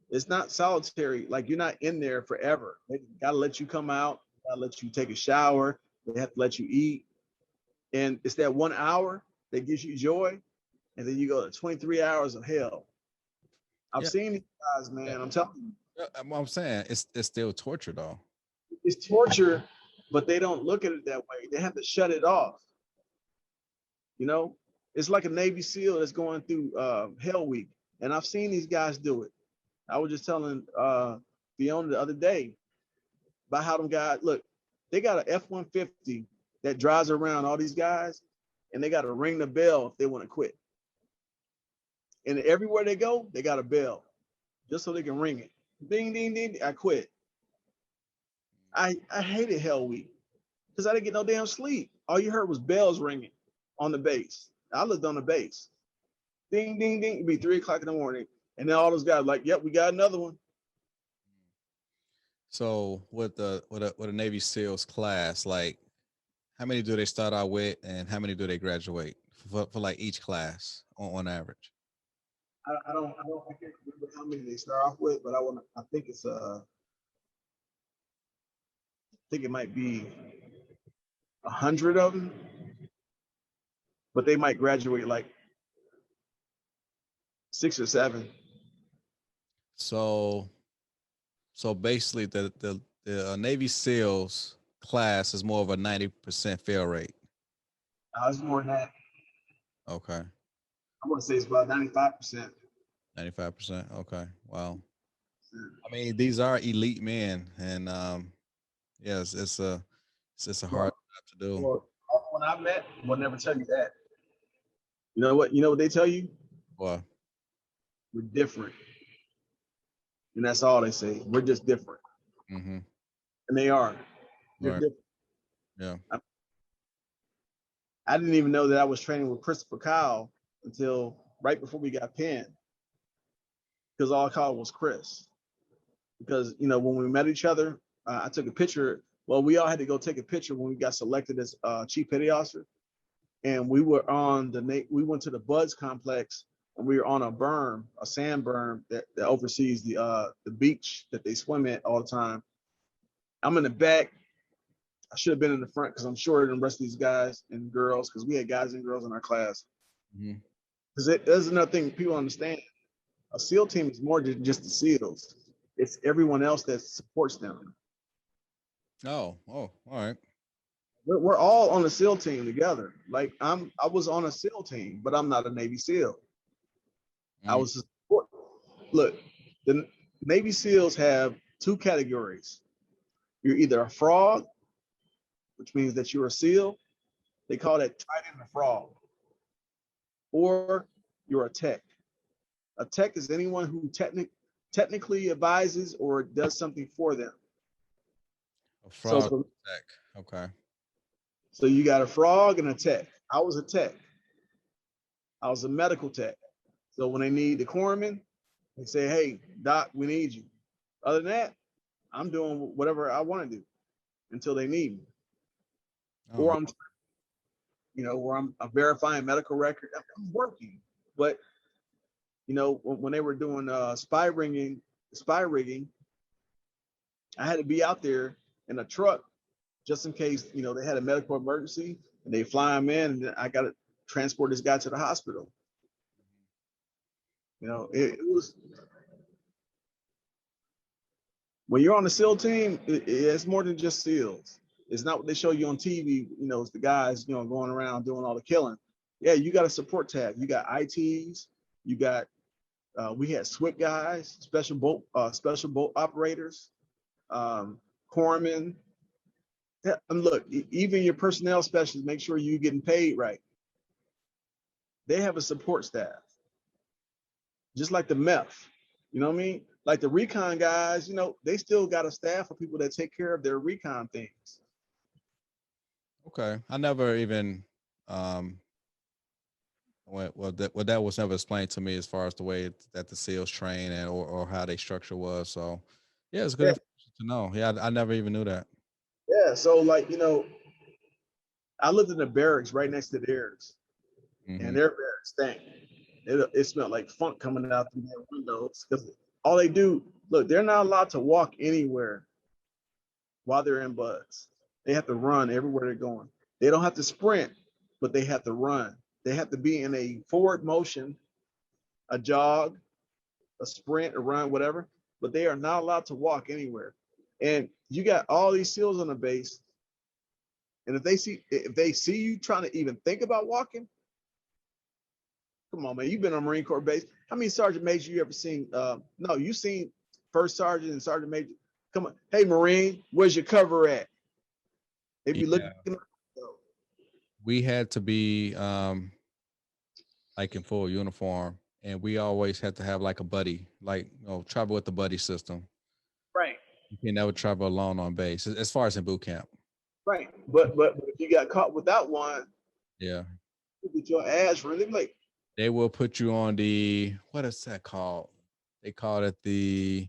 It's not solitary. Like you're not in there forever. They gotta let you come out. Gotta let you take a shower. They have to let you eat. And it's that 1 hour that gives you joy. And then you go to 23 hours of hell. I've Yeah. seen these guys, man. Yeah. I'm telling you, I'm saying it's still torture though. it's torture, but they don't look at it that way. They have to shut it off. You know, it's like a Navy SEAL that's going through Hell Week, and I've seen these guys do it. I was just telling Fiona the other day about how them guys look. They got an F-150 that drives around all these guys, and they got to ring the bell if they want to quit. And everywhere they go, they got a bell just so they can ring it. Ding, ding, ding. I quit. I hated Hell Week because I didn't get no damn sleep. All you heard was bells ringing on the base. I lived on the base. Ding, ding, ding. It'd be 3 o'clock in the morning. And then all those guys like, yep, we got another one. So with a Navy SEALs class, like how many do they start out with, and how many do they graduate for like each class on average? I can't remember how many they start off with, but I think it's I think it might be 100 of them, but they might graduate like 6 or 7. So basically, the Navy SEALs class is more of a 90% fail rate. It's more than that. Okay. I want to say it's about 95%. 95%. Okay. Wow. I mean, these are elite men, and yes, it's a hard job to do. Well, when I met, we'll never tell you that. You know what? You know what they tell you? Well, We're different. And that's all they say. We're just different. mm-hmm. And they are. They're Right. different. Yeah. I didn't even know that I was training with Christopher Kyle until right before we got pinned. Because all I called was Chris. Because, you know, when we met each other, I took a picture. Well, we all had to go take a picture when we got selected as Chief Petty Officer. And we were we went to the Buds complex, and we were on a berm, a sand berm that oversees the beach that they swim at all the time. I'm in the back. I should have been in the front because I'm shorter than the rest of these guys and girls, because we had guys and girls in our class. Because there's another thing people understand. A SEAL team is more than just the SEALs. It's everyone else that supports them. Oh, all right. We're all on the SEAL team together. Like I was on a SEAL team, but I'm not a Navy SEAL. I was a support. Look, the Navy SEALs have 2 categories. You're either a frog, which means that you're a SEAL. They call that Trident the Frog. Or you're a tech. A tech is anyone who technically advises or does something for them. A frog So, tech. Okay. So you got a frog and a tech. I was a tech. I was a medical tech. So when they need the corpsman, they say, hey, doc, we need you. Other than that, I'm doing whatever I want to do until they need me. Oh, Or I'm verifying medical record. I'm working. But, you know, when they were doing spy rigging, I had to be out there in a truck just in case, you know, they had a medical emergency and they fly them in, and I got to transport this guy to the hospital. You know, it was, when you're on the SEAL team, it's more than just SEALs. It's not what they show you on TV. You know, it's the guys, you know, going around doing all the killing. Yeah, you got a support tab. You got ITs. You got, we had SWIT guys, special boat operators, corpsmen. Yeah, and look, even your personnel specialists, make sure you're getting paid right. They have a support staff, just like the MEF. You know what I mean? Like the recon guys, you know, they still got a staff of people that take care of their recon things. okay. I never even that was never explained to me as far as the way that the SEALs train and or how they structure was. So yeah, it's good information to know. Yeah, I never even knew that. Yeah. So like, you know, I lived in the barracks right next to theirs, and their barracks stank. it smelled like funk coming out through their windows because all they do, look, they're not allowed to walk anywhere while they're in buds. They have to run everywhere they're going. They don't have to sprint, but they have to run. They have to be in a forward motion, a jog, a sprint, a run, whatever, but they are not allowed to walk anywhere. And you got all these SEALs on the base, and if they see you trying to even think about walking, come on, man, you've been on Marine Corps base. How many sergeant majors you ever seen? No, you seen first sergeant and sergeant major. Come on, hey Marine, where's your cover at? They be looking. We had to be like in full uniform, and we always had to have like a buddy, like travel with the buddy system. Right. You can never travel alone on base, as far as in boot camp. Right. But if you got caught without one, yeah, you get your ass really late. They will put you on the, what is that called? They called it the.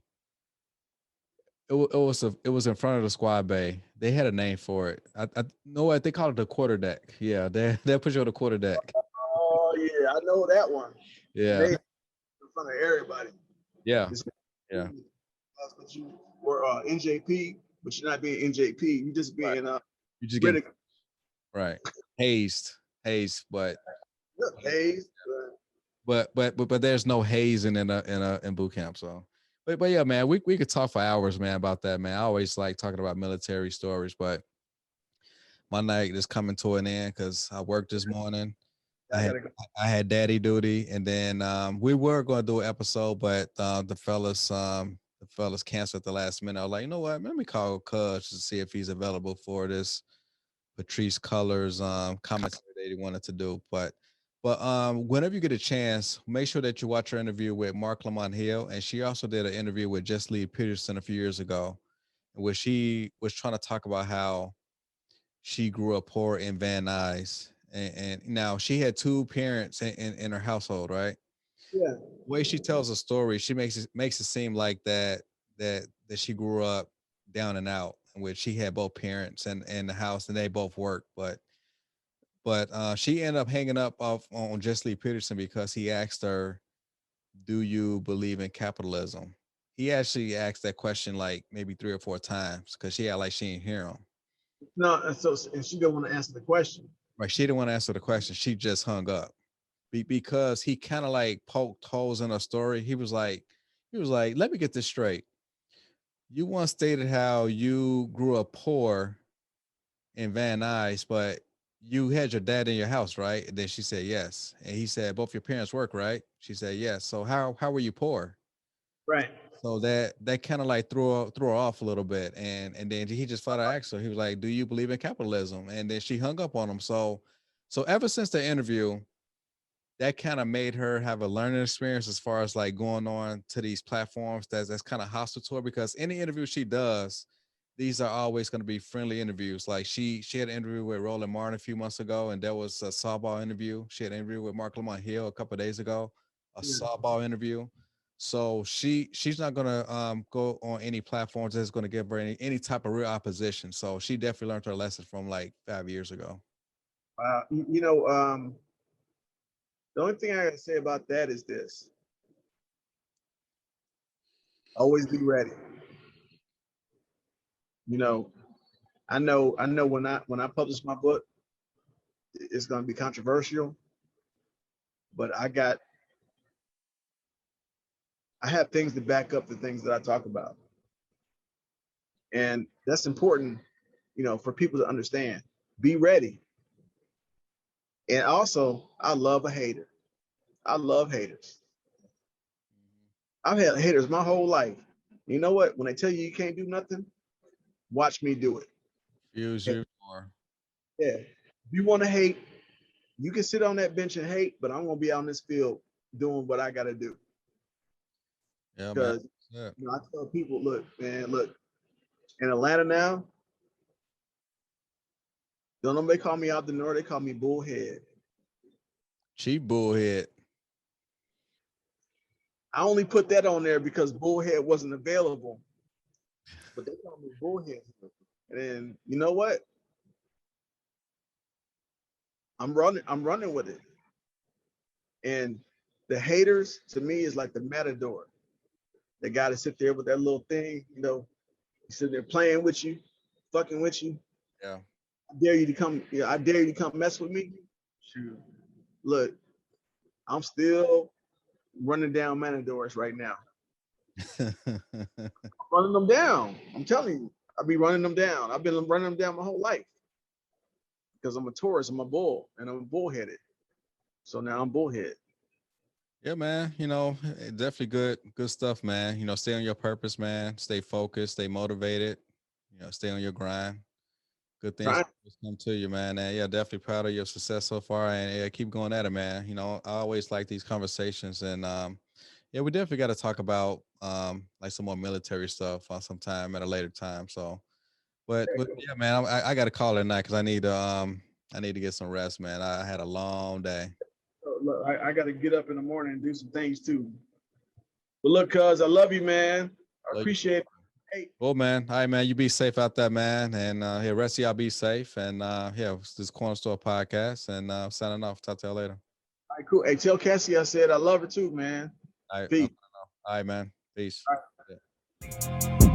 It was in front of the squad bay. They had a name for it. I know what they call it, the quarter deck. Yeah, they'll put you on the quarter deck. Oh yeah, I know that one. Yeah, they in front of everybody. Yeah, yeah. But you were NJP, but you're not being NJP. You just being you just get right hazed, but hazed. But there's no hazing in boot camp. So, but yeah, man, we could talk for hours, man, about that, man. I always like talking about military stories, but my night is coming to an end because I worked this morning. I had daddy duty, and then we were going to do an episode, but the fellas canceled at the last minute. I was like, you know what? Let me call Cuz to see if he's available for this Patrisse Cullors commentary that he wanted to do. But whenever you get a chance, make sure that you watch her interview with Mark Lamont Hill, and she also did an interview with Just Lee Peterson a few years ago, where she was trying to talk about how she grew up poor in Van Nuys. And now she had two parents in her household, right? Yeah. The way she tells a story, she makes it seem like that she grew up down and out, in which she had both parents in the house and they both worked, but she ended up hanging up off on Just Lee Peterson because he asked her, "Do you believe in capitalism?" He actually asked that question like maybe 3 or 4 times because she didn't hear him. No, and she didn't want to answer the question. Right, she didn't want to answer the question. She just hung up because he kind of like poked holes in her story. He was like, "Let me get this straight. You once stated how you grew up poor in Van Nuys, but you had your dad in your house, right?" And then she said, "Yes." And he said, "Both your parents work, right?" She said, "Yes." So how were you poor? Right. So that kind of like threw her off a little bit, and then he just flat out asked her. He was like, "Do you believe in capitalism?" And then she hung up on him. So ever since the interview, that kind of made her have a learning experience as far as like going on to these platforms that's kind of hostile to her, because any interview she does, these are always going to be friendly interviews. Like she had an interview with Roland Martin a few months ago, and there was a softball interview. She had an interview with Mark Lamont Hill a couple of days ago, a softball interview. So she's not gonna go on any platforms that's gonna give her any type of real opposition. So she definitely learned her lesson from like 5 years ago. The only thing I gotta say about that is this: always be ready. I know when I publish my book, it's gonna be controversial, but I have things to back up the things that I talk about. And that's important, for people to understand. Be ready. And also, I love a hater. I love haters. I've had haters my whole life. You know what? When they tell you can't do nothing, watch me do it. Use you more. Yeah. If you want to hate, you can sit on that bench and hate, but I'm gonna be out in this field doing what I gotta do. Yeah, because I tell people, look, in Atlanta now, don't nobody call me out the north, they call me bullhead. Cheap bullhead. I only put that on there because bullhead wasn't available, but they call me bullhead. And you know what? I'm running with it. And The haters to me is like the matador. They got to sit there with that little thing, you know, sitting there playing with you, fucking with you. Yeah. I dare you to come, I dare you to come mess with me. Shoot. Look, I'm still running down matadors right now. Running them down. I'm telling you, I'll be running them down. I've been running them down my whole life because I'm a Taurus, I'm a bull, and I'm bullheaded. So now I'm bullhead. Yeah, man. You know, definitely good stuff, man. You know, stay on your purpose, man. Stay focused, stay motivated. You know, stay on your grind. Good things Right. come to you, man. And yeah, definitely proud of your success so far. And yeah, keep going at it, man. You know, I always like these conversations, and yeah, we definitely got to talk about like some more military stuff on some time at a later time. So, but yeah, man, I got to call it a night because I need to get some rest, man. I had a long day. Look, I got to get up in the morning and do some things too. But look, cuz I love you, man. I appreciate it. Hey. Well, man. All right, man. You be safe out there, man. And yeah, rest of y'all be safe. And yeah, this is Corner Store Podcast. And signing off. Talk to y'all later. All right, cool. Hey, tell Cassie I said I love her too, man. All right, Peace. all right, man. Peace. All right.